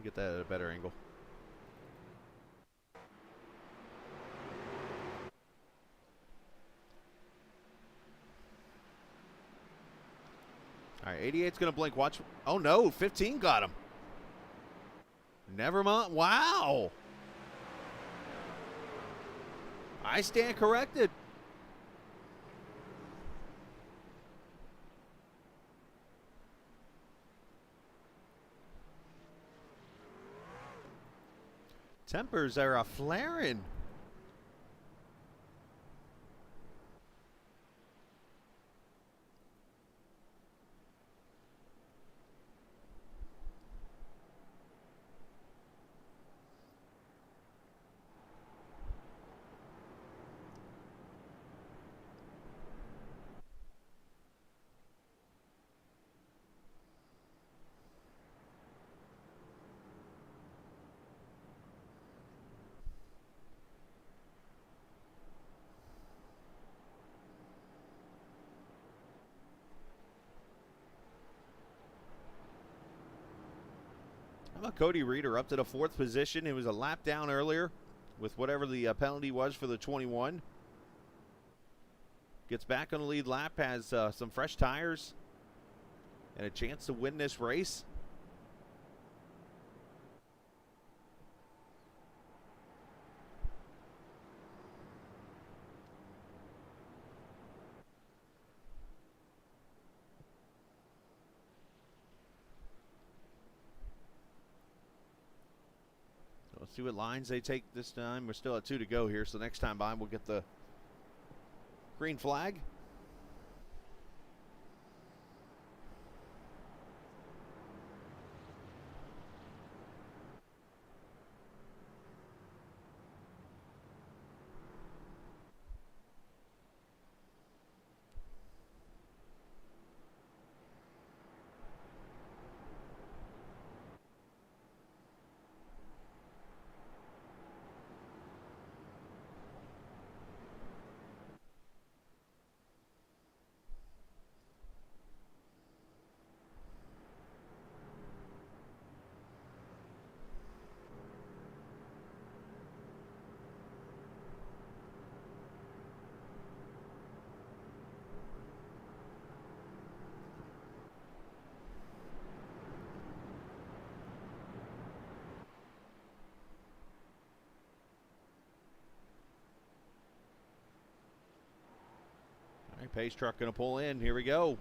Get that at a better angle. All right, 88's going to blink. Watch. Oh, no. 15 got him. Never mind. Wow. I stand corrected. Tempers are a flaring. How about Cody Reeder up to the 4th position? It was a lap down earlier with whatever the penalty was for the 21. Gets back on the lead lap, has some fresh tires and a chance to win this race. Let's see what lines they take this time. We're still at 2 to go here, so next time by we'll get the green flag. All right, pace truck going to pull in. Here we go.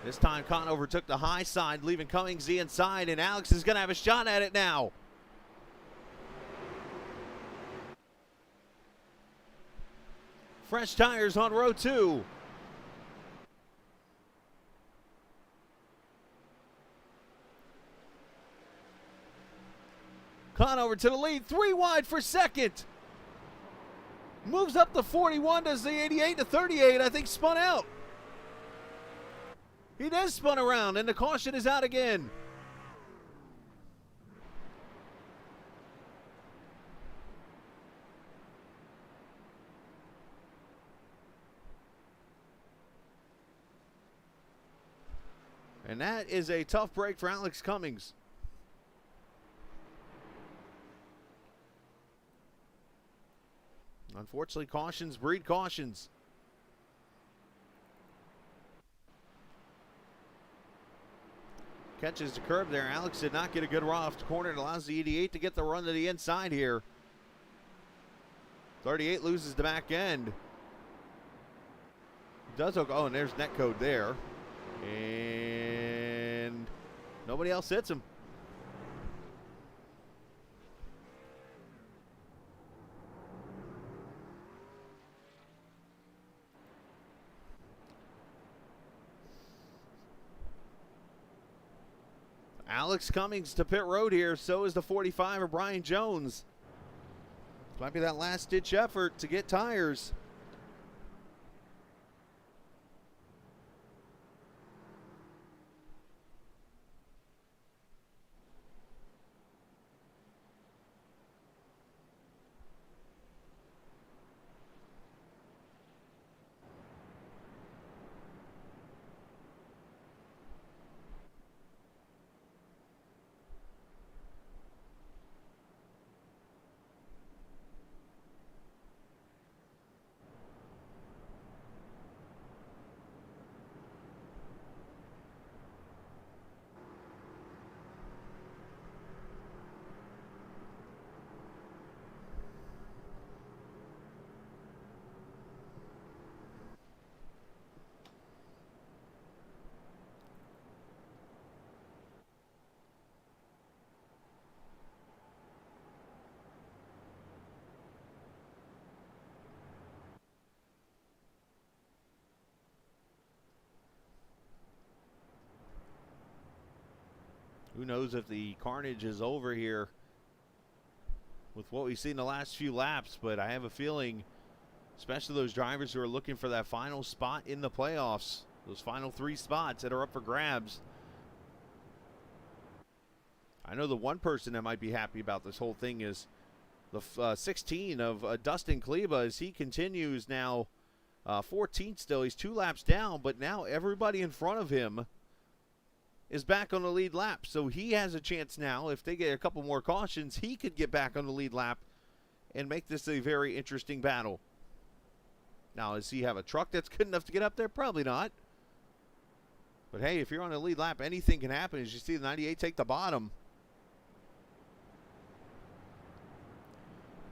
This time Conover took the high side, leaving Cummings the inside, and Alex is going to have a shot at it now. Fresh tires on row 2. Conover to the lead, 3 wide for second. Moves up to 41, does the 88 to 38, I think spun out. He does spun around, and the caution is out again. And that is a tough break for Alex Cummings. Unfortunately, cautions breed cautions. Catches the curb there. Alex did not get a good run off the corner. It allows the 88 to get the run to the inside here. 38 loses the back end. Does hook. Oh, and there's net code there. And nobody else hits him. Alex Cummings to pit road here. So is the 45 of Brian Jones. Might be that last ditch effort to get tires. Who knows if the carnage is over here with what we've seen the last few laps, but I have a feeling, especially those drivers who are looking for that final spot in the playoffs, those final 3 spots that are up for grabs. I know the one person that might be happy about this whole thing is the 16 of Dustin Kleba, as he continues now 14th still. He's 2 laps down, but now everybody in front of him is back on the lead lap. So he has a chance now. If they get a couple more cautions, he could get back on the lead lap and make this a very interesting battle. Now, does he have a truck that's good enough to get up there? Probably not. But hey, if you're on the lead lap, anything can happen. As you see the 98 take the bottom.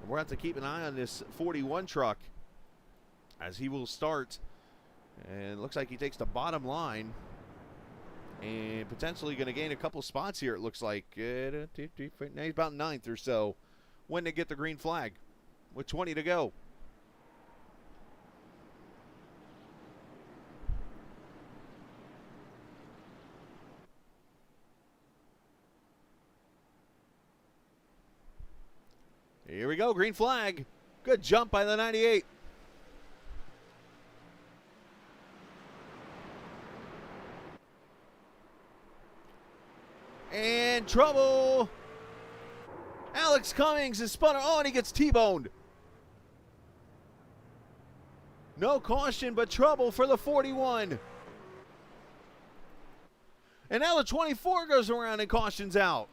And we'll have to keep an eye on this 41 truck as he will start. And it looks like he takes the bottom line and potentially going to gain a couple spots here, it looks like. Now he's about 9th or so when they get the green flag with 20 to go. Here we go, green flag. Good jump by the 98. And trouble. Alex Cummings is spun. Oh, and he gets T-boned. No caution, but trouble for the 41. And now the 24 goes around and cautions out.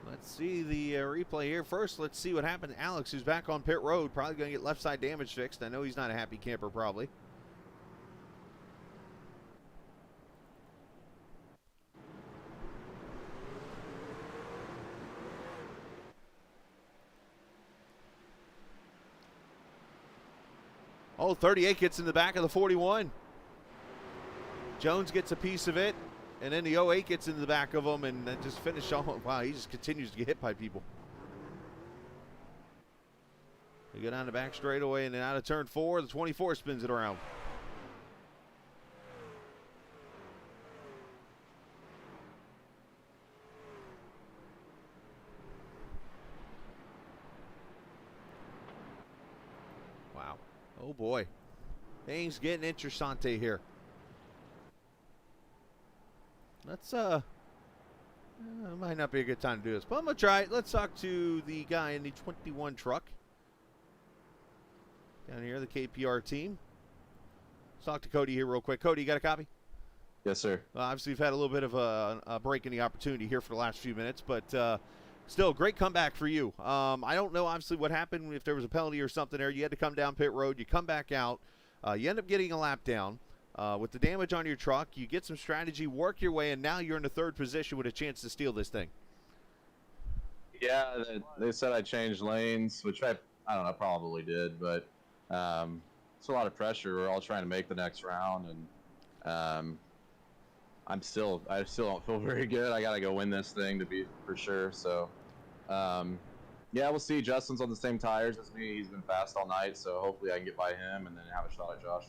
Let's see the replay here. First, let's see what happened to Alex, who's back on pit road. Probably going to get left side damage fixed. I know he's not a happy camper, probably. Oh, 38 gets in the back of the 41. Jones gets a piece of it. And then the 08 gets in the back of him and then just finish off. Wow, he just continues to get hit by people. They go down the back straightaway and then out of turn 4, the 24 spins it around. Wow. Oh boy. Things getting interessante here. Let's, might not be a good time to do this, but I'm going to try it. Let's talk to the guy in the 21 truck. Down here, the KPR team. Let's talk to Cody here real quick. Cody, you got a copy? Yes, sir. Obviously, we've had a little bit of a break in the opportunity here for the last few minutes, but still, great comeback for you. I don't know, obviously, what happened, if there was a penalty or something there. You had to come down pit road. You come back out. You end up getting a lap down. With the damage on your truck, you get some strategy, work your way, and now you're in the 3rd position with a chance to steal this thing. Yeah, they said I changed lanes, which I don't know, probably did, but it's a lot of pressure. We're all trying to make the next round, and I still don't feel very good. I got to go win this thing to be for sure. So, yeah, we'll see. Justin's on the same tires as me. He's been fast all night, so hopefully I can get by him and then have a shot at Josh.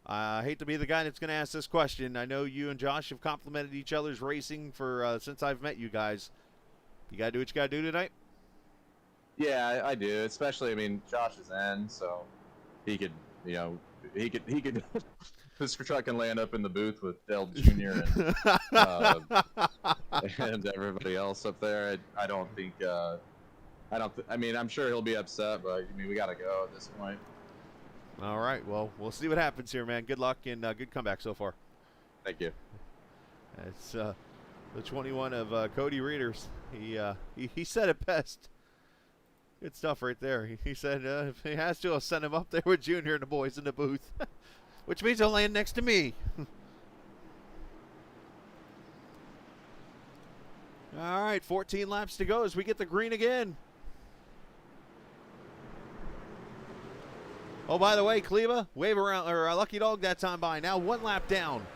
I hate to be the guy that's going to ask this question. I know you and Josh have complimented each other's racing for since I've met you guys. You got to do what you got to do tonight? Yeah, I do. Especially, I mean, Josh is in, so he could, his truck can land up in the booth with Dale Jr. and everybody else up there. I mean, I'm sure he'll be upset, but I mean, we got to go at this point. All right, well, we'll see what happens here, man. Good luck and good comeback so far. Thank you. It's the 21 of Cody Reeders. He said it best. Good stuff right there. He said if he has to, I'll send him up there with Junior and the boys in the booth, which means he'll land next to me. All right, 14 laps to go as we get the green again. Oh, by the way, Kleba, wave around, or Lucky Dog that time by. Now 1 lap down.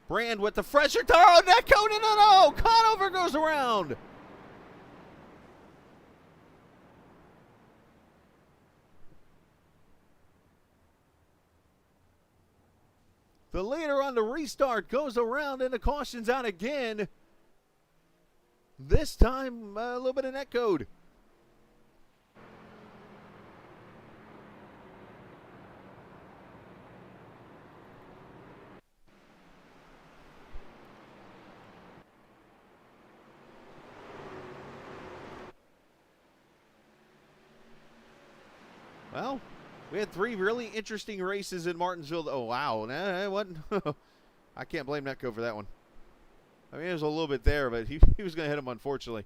Brand with the fresher tire. Oh, net cone. No. Conover goes around. The leader on the restart goes around and the caution's out again. This time, a little bit of net code. Well, we had 3 really interesting races in Martinsville. Oh, wow. Nah, it wasn't. I can't blame Netco for that one. I mean, it was a little bit there, but he was going to hit him, unfortunately.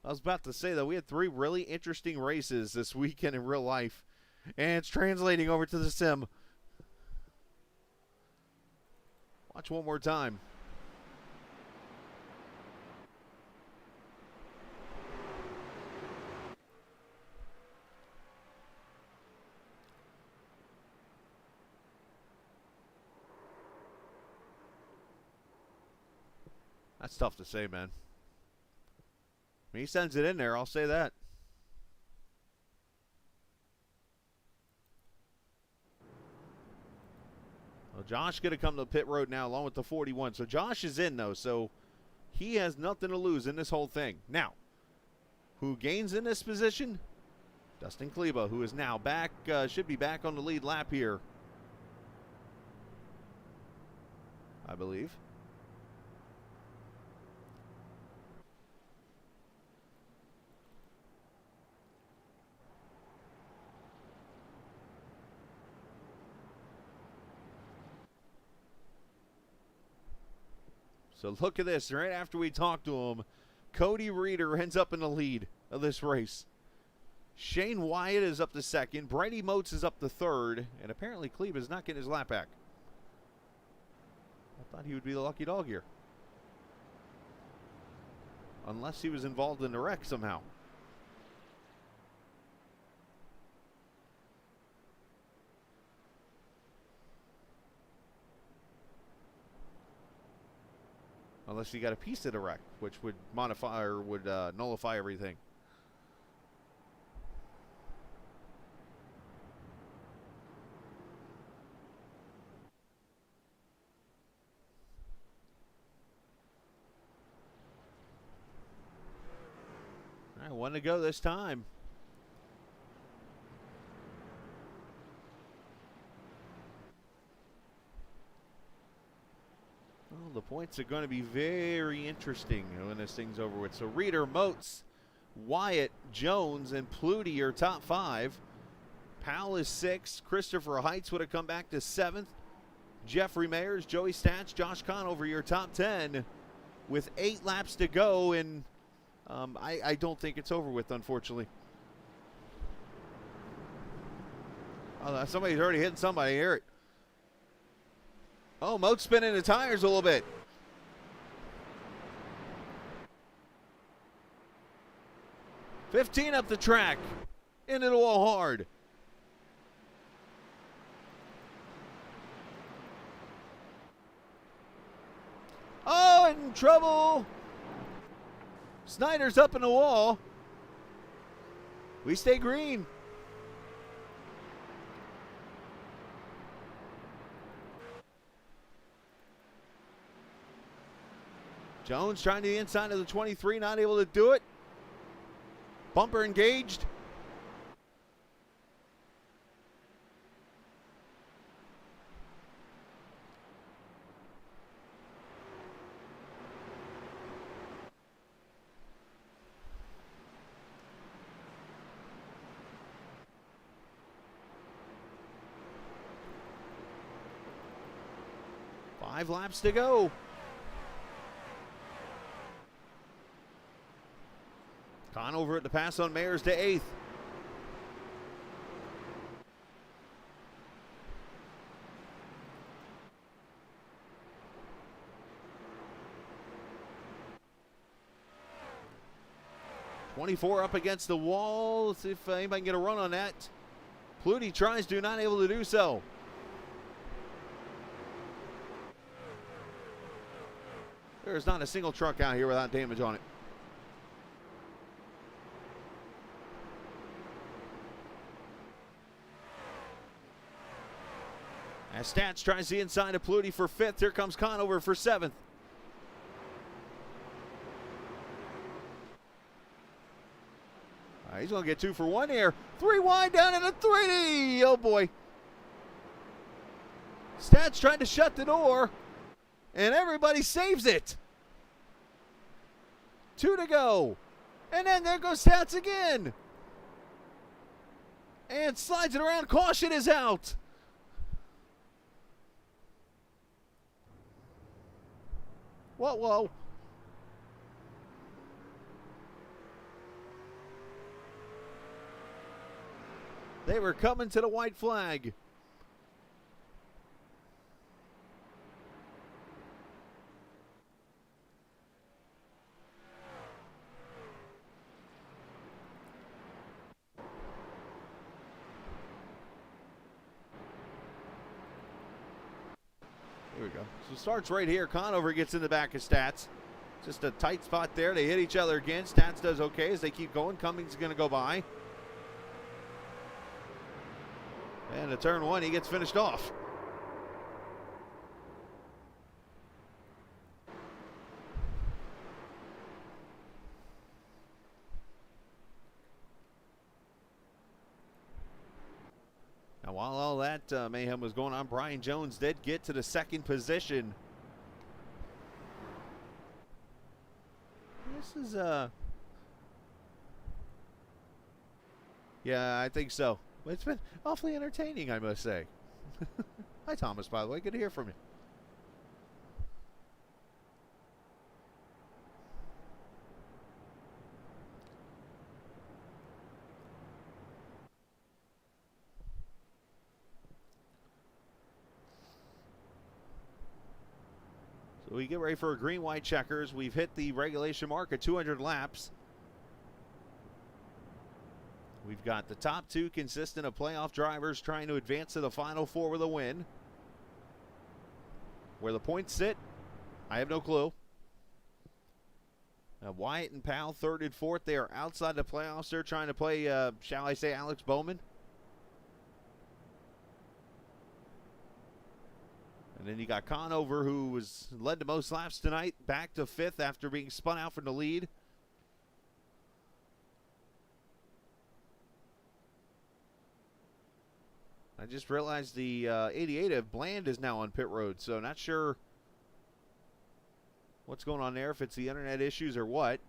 I was about to say, though, we had 3 really interesting races this weekend in real life, and it's translating over to the sim. Watch one more time. That's tough to say, man. I mean, he sends it in there, I'll say that. Well, Josh going to come to the pit road now along with the 41. So Josh is in, though, so he has nothing to lose in this whole thing. Now, who gains in this position? Dustin Kleba, who is now back, should be back on the lead lap here, I believe. So look at this. Right after we talked to him, Cody Reeder ends up in the lead of this race. Shane Wyatt is up to second. Brady Motes is up to third. And apparently Kleba is not getting his lap back. I thought he would be the lucky dog here. Unless he was involved in the wreck somehow. Unless he got a piece of the wreck, which would modify or would nullify everything. All right, 1 to go this time. Well, the points are going to be very interesting when this thing's over with. So Reeder, Motes, Wyatt, Jones, and Pluty are top 5. Powell is 6th. Christopher Heights would have come back to 7th. Jeffrey Mayers, Joey Stats, Josh Conover, your top 10 with 8 laps to go. And I don't think it's over with, unfortunately. Oh, somebody's already hitting somebody. I hear it. Oh, Mote's spinning the tires a little bit. $15 up the track. Into the wall hard. Oh, in trouble. Snyder's up in the wall. We stay green. Jones trying to the inside of the 23, not able to do it. Bumper engaged. Five laps to go. Conover at the pass on Mayers to 8th. .24 up against the wall. Let's see if anybody can get a run on that. Pluty tries to, not able to do so. There's not a single truck out here without damage on it. As Stats tries the inside of Pluty for 5th. Here comes Conover for 7th. He's going to get 2 for 1 here. 3 wide down in a 3D. Oh, boy. Stats trying to shut the door, and everybody saves it. 2 to go. And then there goes Stats again. And slides it around. Caution is out. Whoa. They were coming to the white flag. Here we go. So starts right here. Conover gets in the back of Stats. Just a tight spot there. They hit each other again. Stats does okay as they keep going. Cummings is going to go by. And at turn 1, he gets finished off. Now, while all that mayhem was going on, Brian Jones did get to the 2nd position. This is, yeah, I think so. It's been awfully entertaining, I must say. Hi, Thomas, by the way. Good to hear from you. So we get ready for a green-white checkers. We've hit the regulation mark at 200 laps. We've got the top 2 consistent of playoff drivers trying to advance to the Final 4 with a win. Where the points sit, I have no clue. Wyatt and Powell, 3rd and 4th. They are outside the playoffs. They're trying to play, shall I say, Alex Bowman. And then you got Conover, who was led the most laps tonight, back to 5th after being spun out from the lead. I just realized the 88 of Bland is now on pit road, so not sure what's going on there, if it's the internet issues or what.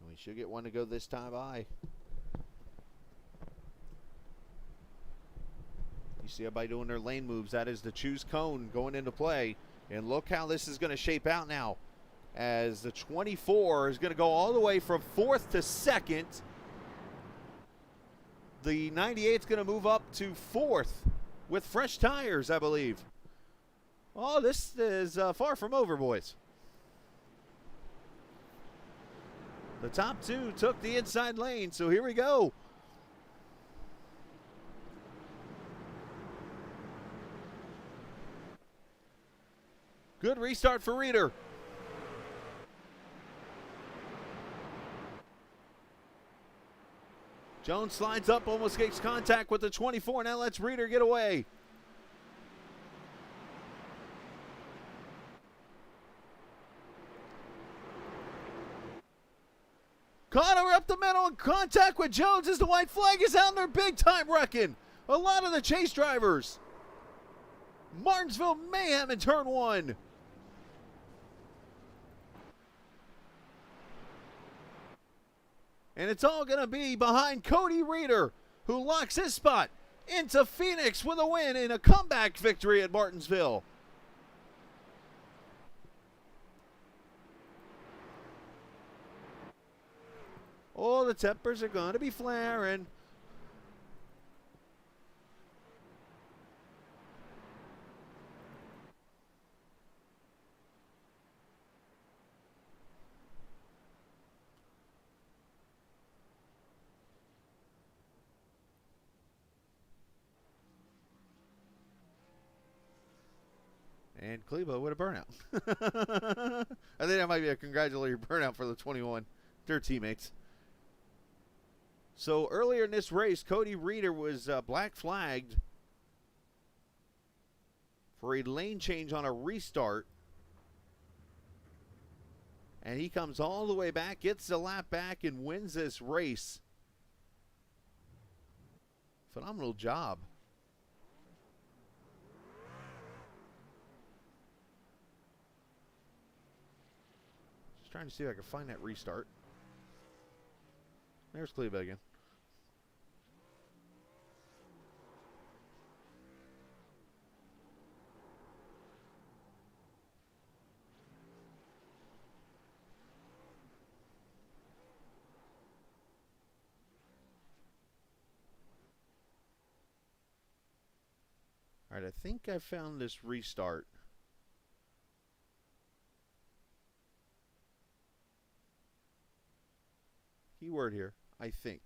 We should get one to go this time by. You see everybody doing their lane moves. That is the choose cone going into play. And look how this is going to shape out now, as the 24 is going to go all the way from 4th to 2nd. The 98 is going to move up to 4th with fresh tires, I believe. Oh, this is far from over, boys. The top 2 took the inside lane, so here we go. Good restart for Reeder. Jones slides up, almost makes contact with the 24. Now lets Reeder get away. up the middle in contact with Jones as the white flag is out, and they're big time wrecking a lot of the chase drivers. Martinsville mayhem in turn 1. And it's all going to be behind Cody Reeder, who locks his spot into Phoenix with a win in a comeback victory at Martinsville. Oh, the tempers are going to be flaring. And Clebo with a burnout. I think that might be a congratulatory burnout for the 21, their teammates. So earlier in this race, Cody Reeder was black flagged for a lane change on a restart. And he comes all the way back, gets the lap back, and wins this race. Phenomenal job. Just trying to see if I can find that restart. There's Clebo again. All right, I think I found this restart. Keyword here, I think.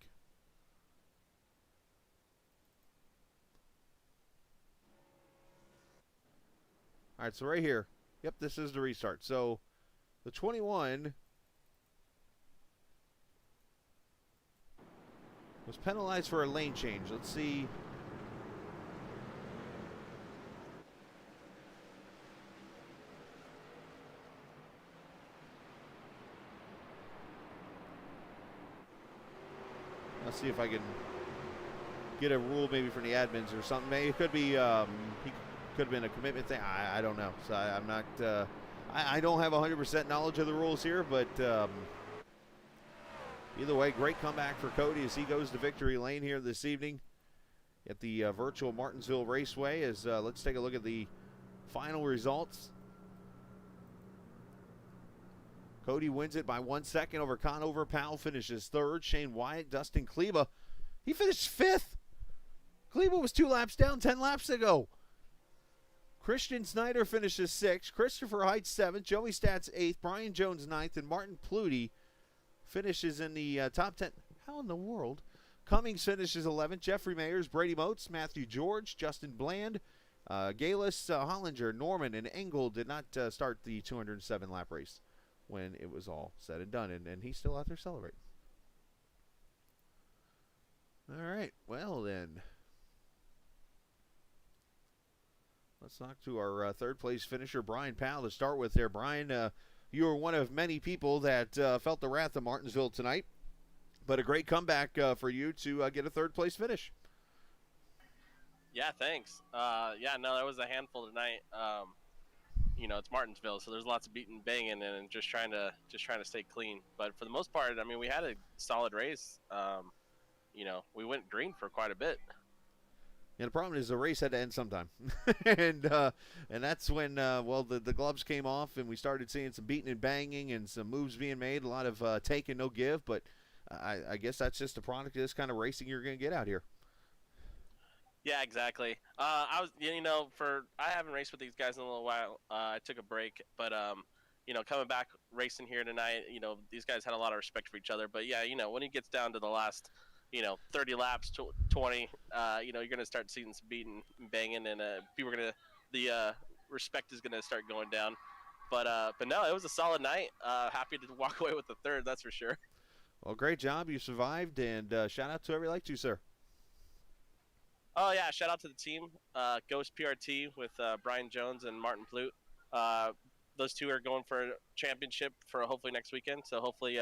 All right, so right here. Yep, this is the restart. So the 21 was penalized for a lane change. Let's see. Let's see if I can get a rule maybe from the admins or something. Maybe it could be he could have been a commitment thing. I don't know. So I'm not. I don't have 100% knowledge of the rules here, but either way, great comeback for Cody as he goes to victory lane here this evening at the Virtual Martinsville Raceway. As let's take a look at the final results. Cody wins it by 1 second over Conover. Powell finishes 3rd. Shane Wyatt, Dustin Kleba, he finished 5th. Kleba was 2 laps down 10 laps ago. Christian Snyder finishes 6th. Christopher Heights 7th. Joey Stats 8th. Brian Jones 9th. And Martin Pluty finishes in the top 10. How in the world? Cummings finishes 11th. Jeffrey Mayers, Brady Moats, Matthew George, Justin Bland, Galis, Hollinger, Norman, and Engel did not start the 207 lap race when it was all said and done, and he's still out there celebrating. All right, well then, let's talk to our third place finisher, Brian Powell, to start with there. Brian, you were one of many people that felt the wrath of Martinsville tonight, but a great comeback for you to get a third place finish. Yeah, thanks. Yeah, no, that was a handful tonight. You know, it's Martinsville, so there's lots of beating, banging, and just trying to stay clean. But for the most part, I mean, we had a solid race. You know, we went green for quite a bit. Yeah, the problem is the race had to end sometime, and that's when well the gloves came off and we started seeing some beating and banging and some moves being made, a lot of take and no give. But I guess that's just a product of this kind of racing you're going to get out here. Yeah, exactly. I haven't raced with these guys in a little while. I took a break, but you know, coming back racing here tonight, you know, these guys had a lot of respect for each other. But yeah, you know, when it gets down to the last, 30 laps, 20, you're gonna start seeing some beating and banging, and the respect is gonna start going down. But no, it was a solid night. Happy to walk away with the third, that's for sure. Well, great job. You survived, and shout out to whoever you like to, sir. Oh, yeah, shout out to the team, Ghost PRT with Brian Jones and Martin Plute. Those two are going for a championship for hopefully next weekend, so hopefully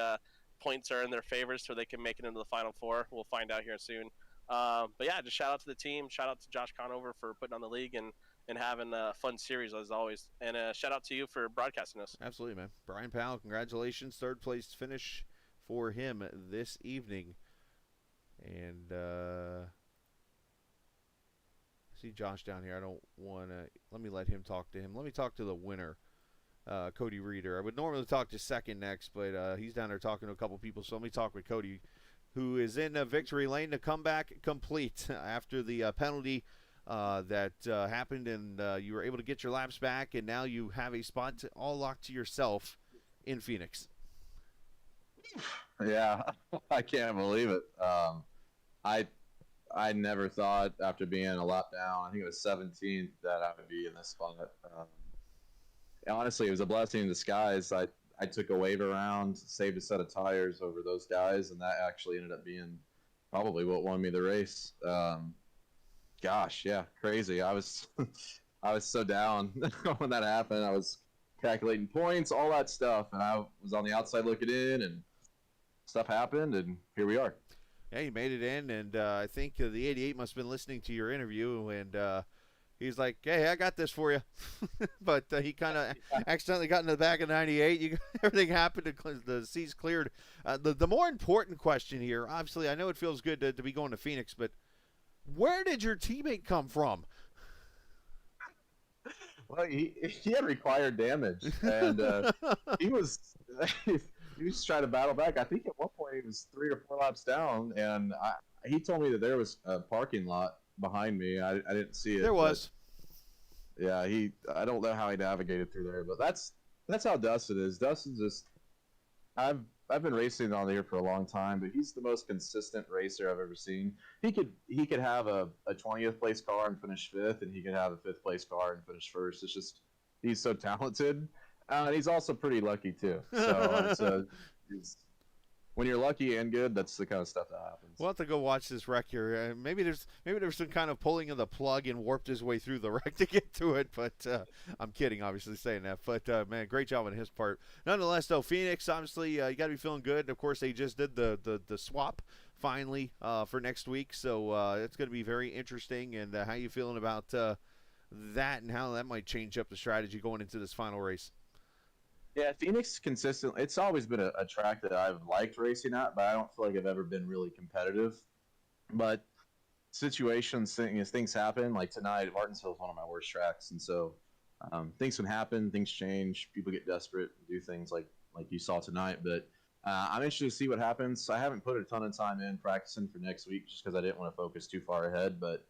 points are in their favor, so they can make it into the Final Four. We'll find out here soon. But yeah, just shout out to the team. Shout out to Josh Conover for putting on the league and having a fun series as always. And shout out to you for broadcasting us. Absolutely, man. Brian Powell, congratulations. Third place finish for him this evening. And I see Josh down here. I don't want to. Let me let him talk to him. Let me talk to the winner, Cody Reeder. I would normally talk to second next, but he's down there talking to a couple people. So let me talk with Cody, who is in victory lane. The comeback complete after the penalty that happened, and you were able to get your laps back, and now you have a spot all locked to yourself in Phoenix. Yeah, I can't believe it. I never thought after being a lap down, I think it was 17th, that I would be in this spot. Honestly, it was a blessing in disguise. I took a wave around, saved a set of tires over those guys, and that actually ended up being probably what won me the race. Gosh, yeah, crazy. I was so down when that happened. I was calculating points, all that stuff, and I was on the outside looking in, and stuff happened, and here we are. Yeah, you made it in, and I think the 88 must have been listening to your interview, and he's like, hey, I got this for you. But he kind of accidentally got in the back of 98. Everything happened. The seas cleared. The more important question here, obviously, I know it feels good to be going to Phoenix, but where did your teammate come from? Well, he had required damage, and he was trying to battle back. I think at one point he was 3 or 4 laps down, and he told me that there was a parking lot behind me. I didn't see it. There was. Yeah, I don't know how he navigated through there, but that's how Dustin is. Dustin's just I've been racing on here for a long time, but he's the most consistent racer I've ever seen. He could have a 20th place car and finish 5th, and he could have a 5th place car and finish 1st. It's just he's so talented, and he's also pretty lucky too. So when you're lucky and good, that's the kind of stuff that happens. We'll have to go watch this wreck here. Maybe there's some kind of pulling of the plug and warped his way through the wreck to get to it. But I'm kidding, obviously, saying that. But, man, great job on his part. Nonetheless, though, Phoenix, obviously, you got to be feeling good. Of course, they just did the swap finally for next week. So it's going to be very interesting. And how you feeling about that and how that might change up the strategy going into this final race? Yeah, Phoenix consistently. It's always been a track that I've liked racing at, but I don't feel like I've ever been really competitive. But situations, things happen. Like tonight, Martinsville is one of my worst tracks, and so things can happen. Things change. People get desperate, do things like you saw tonight. But I'm interested to see what happens. I haven't put a ton of time in practicing for next week just because I didn't want to focus too far ahead. But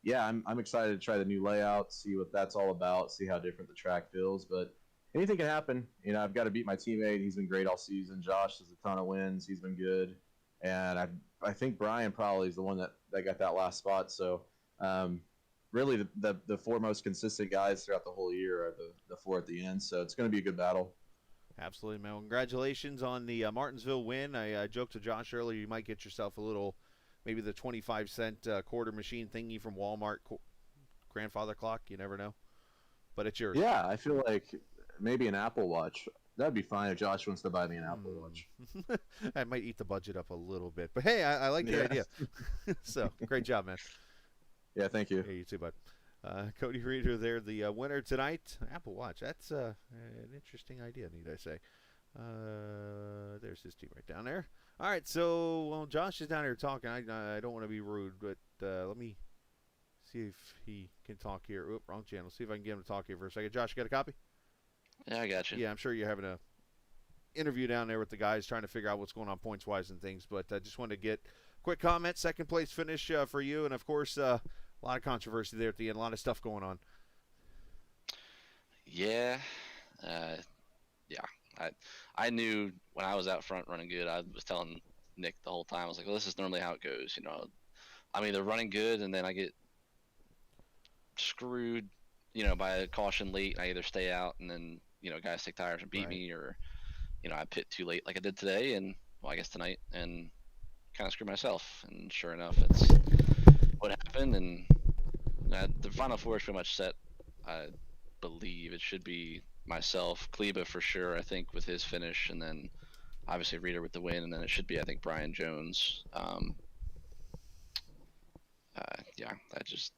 yeah, I'm excited to try the new layout, see what that's all about, see how different the track feels. But anything can happen. You know, I've got to beat my teammate. He's been great all season. Josh has a ton of wins. He's been good. And I think Brian probably is the one that got that last spot. So really the 4 most consistent guys throughout the whole year are the 4 at the end. So it's going to be a good battle. Absolutely, man. Well, congratulations on the Martinsville win. I joked to Josh earlier, you might get yourself a little, maybe the 25-cent quarter machine thingy from Walmart, grandfather clock. You never know. But it's yours. Yeah, I feel like maybe an Apple Watch. That'd be fine if Josh wants to buy me an Apple Watch. I might eat the budget up a little bit. But, hey, I like the idea. So, great job, man. Yeah, thank you. Hey, you too, bud. Cody Reeder there, the winner tonight. Apple Watch. That's an interesting idea, need I say. There's his team right down there. All right, so, well, Josh is down here talking. I don't want to be rude, but let me see if he can talk here. Oop, wrong channel. See if I can get him to talk here for a second. Josh, you got a copy? Yeah, I got you. Yeah, I'm sure you're having a interview down there with the guys trying to figure out what's going on points-wise and things, but I just wanted to get a quick comment, second place finish for you, and, of course, a lot of controversy there at the end, a lot of stuff going on. Yeah. I knew when I was out front running good, I was telling Nick the whole time, I was like, well, this is normally how it goes. You know, I'm either running good and then I get screwed, you know, by a caution late. I either stay out and then, you know, guys take tires and beat me, or, you know, I pit too late like I did today and, well, I guess tonight, and kind of screw myself. And sure enough, it's what happened. And the Final Four is pretty much set. I believe it should be myself, Kleba for sure, I think, with his finish, and then obviously Reeder with the win, and then it should be, I think, Brian Jones. Yeah, I just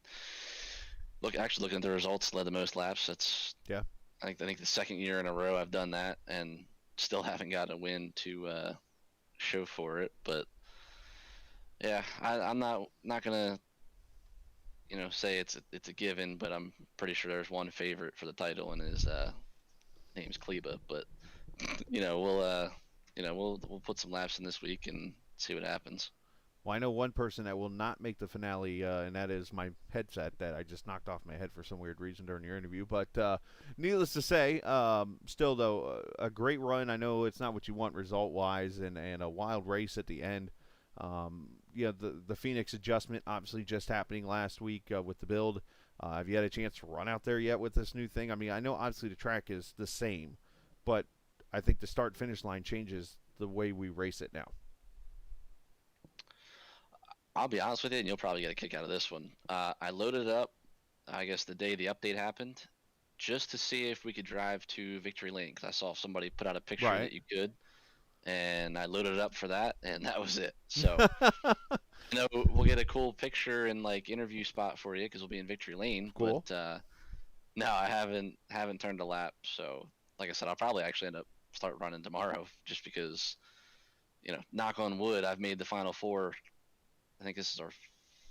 looking at the results, led the most laps. That's Yeah. I think the second year in a row I've done that, and still haven't gotten a win to show for it. But yeah, I'm not gonna say it's a given, but I'm pretty sure there's one favorite for the title, and his name's Kleba. But we'll put some laps in this week and see what happens. Well, I know one person that will not make the finale, and that is my headset that I just knocked off my head for some weird reason during your interview. But needless to say, still, though, a great run. I know it's not what you want result-wise, and a wild race at the end. The Phoenix adjustment obviously just happening last week with the build. Have you had a chance to run out there yet with this new thing? I mean, I know obviously the track is the same, but I think the start-finish line changes the way we race it now. I'll be honest with you, and you'll probably get a kick out of this one. I loaded it up, I guess, the day the update happened, just to see if we could drive to Victory Lane, because I saw somebody put out a picture that you could, and I loaded it up for that, and that was it. So, we'll get a cool picture and interview spot for you, because we'll be in Victory Lane. Cool. But no, I haven't turned a lap. So, like I said, I'll probably actually end up start running tomorrow, just because, knock on wood, I've made the Final Four. I think this is our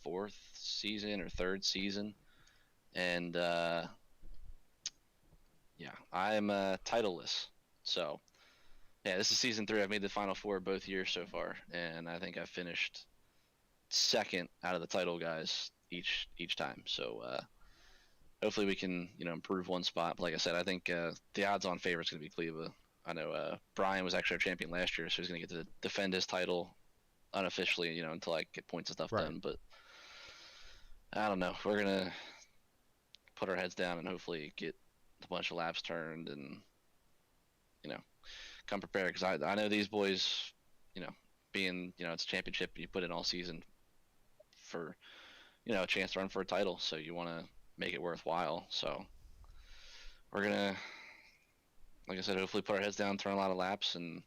4th season or 3rd season, and I'm titleless. So yeah, this is season 3. I've made the Final Four both years so far, and I think I finished 2nd out of the title guys each time. So hopefully we can improve one spot. But like I said, I think the odds-on favorite is going to be Kleba. I know Brian was actually our champion last year, so he's going to get to defend his title unofficially, until I get points and stuff done. But I don't know. We're gonna put our heads down and hopefully get a bunch of laps turned and come prepared, because I know these boys, being it's a championship, you put in all season for a chance to run for a title, so you want to make it worthwhile. So we're gonna, like I said, hopefully put our heads down, turn a lot of laps, and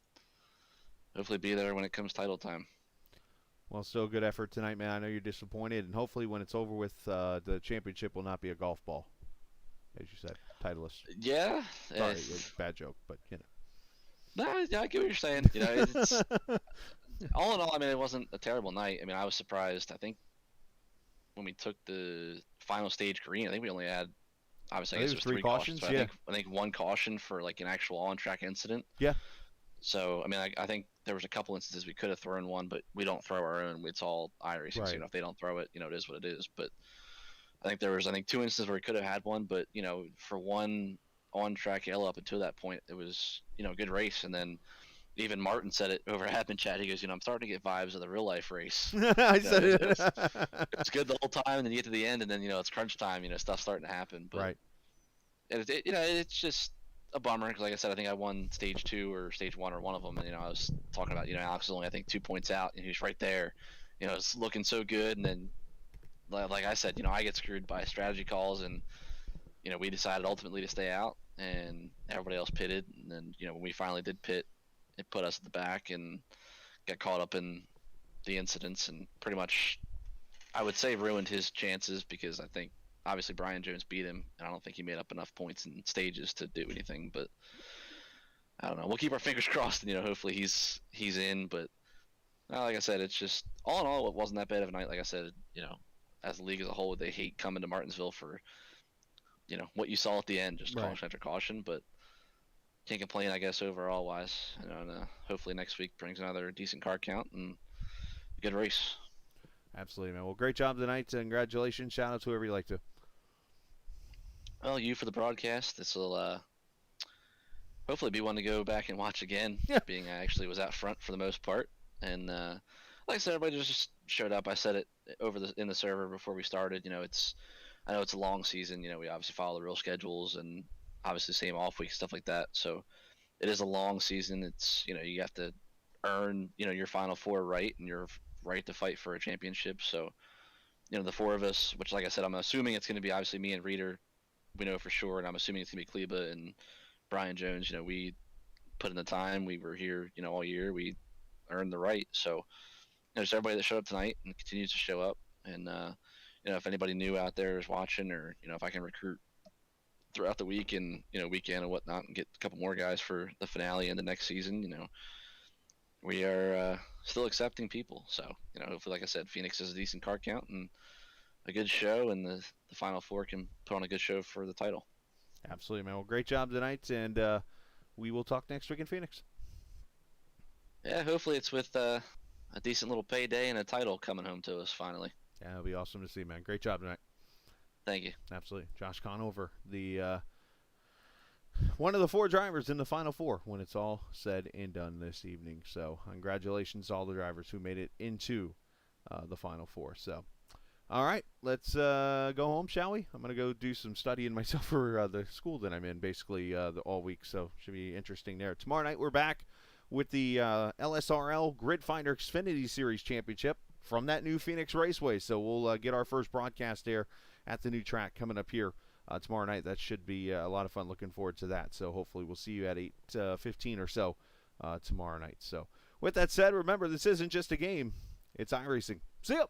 hopefully be there when it comes title time. Well, still a good effort tonight, man. I know you're disappointed, and hopefully when it's over with, the championship will not be a golf ball, as you said, titleist. Yeah. Sorry, bad joke, but No, I get what you're saying. It's all in all, I mean, it wasn't a terrible night. I mean, I was surprised. I think when we took the final stage green, I think we only had, obviously, I guess it was 3 cautions. But I think 1 caution for an actual on-track incident. Yeah. So, I mean, I think there was a couple instances we could have thrown one, but we don't throw our own. It's all iRacing. Right. So, if they don't throw it, it is what it is. But I think there was, 2 instances where we could have had one, but, for one on-track yellow up until that point, it was, a good race. And then even Martin said it over admin chat. He goes, I'm starting to get vibes of the real-life race. I said it. It's good the whole time, and then you get to the end, and then, it's crunch time, stuff's starting to happen. But it's just a bummer, because like I said, I think I won stage 2 or stage 1 or one of them, and I was talking about Alex was only, I think, 2 points out, and he was right there, it's looking so good. And then like I said, I get screwed by strategy calls, and we decided ultimately to stay out, and everybody else pitted. And then when we finally did pit, it put us at the back and got caught up in the incidents, and pretty much, I would say, ruined his chances, because I think obviously Brian Jones beat him, and I don't think he made up enough points in stages to do anything. But I don't know. We'll keep our fingers crossed, and hopefully he's in. But like I said, it's just all in all, it wasn't that bad of a night. Like I said, as a league as a whole, they hate coming to Martinsville for what you saw at the end, just caution after caution. But can't complain, I guess, overall wise. And hopefully next week brings another decent car count and a good race. Absolutely, man. Well, great job tonight. Congratulations. Shout out to whoever you like to. Well, you for the broadcast. This will hopefully be one to go back and watch again, being I actually was out front for the most part. And like I said, everybody just showed up. I said it in the server before we started. I know it's a long season. We obviously follow the real schedules, and obviously same off week, stuff like that. So it is a long season. It's you have to earn your Final Four right, and your right to fight for a championship. So the 4 of us, which like I said, I'm assuming it's going to be obviously me and Reeder, we know for sure, and I'm assuming it's going to be Kleba and Brian Jones. We put in the time. We were here, all year. We earned the right. So there's everybody that showed up tonight and continues to show up. And if anybody new out there is watching, or if I can recruit throughout the week and weekend and whatnot, and get a couple more guys for the finale and the next season, we are still accepting people. So hopefully, like I said, Phoenix is a decent car count and a good show, and the Final Four can put on a good show for the title. Absolutely, man. Well, great job tonight, and we will talk next week in Phoenix. Yeah, hopefully it's with a decent little payday and a title coming home to us finally. Yeah, it'll be awesome to see, man. Great job tonight. Thank you. Absolutely. Josh Conover, the one of the 4 drivers in the Final Four when it's all said and done this evening. So congratulations to all the drivers who made it into the Final Four. So, all right, let's go home, shall we? I'm going to go do some studying myself for the school that I'm in basically all week. So should be interesting there. Tomorrow night we're back with the LSRL Grid Finder Xfinity Series Championship from that new Phoenix Raceway. So we'll get our first broadcast there at the new track coming up here tomorrow night. That should be a lot of fun. Looking forward to that. So hopefully we'll see you at 8:15 or so tomorrow night. So with that said, remember, this isn't just a game. It's iRacing. See ya!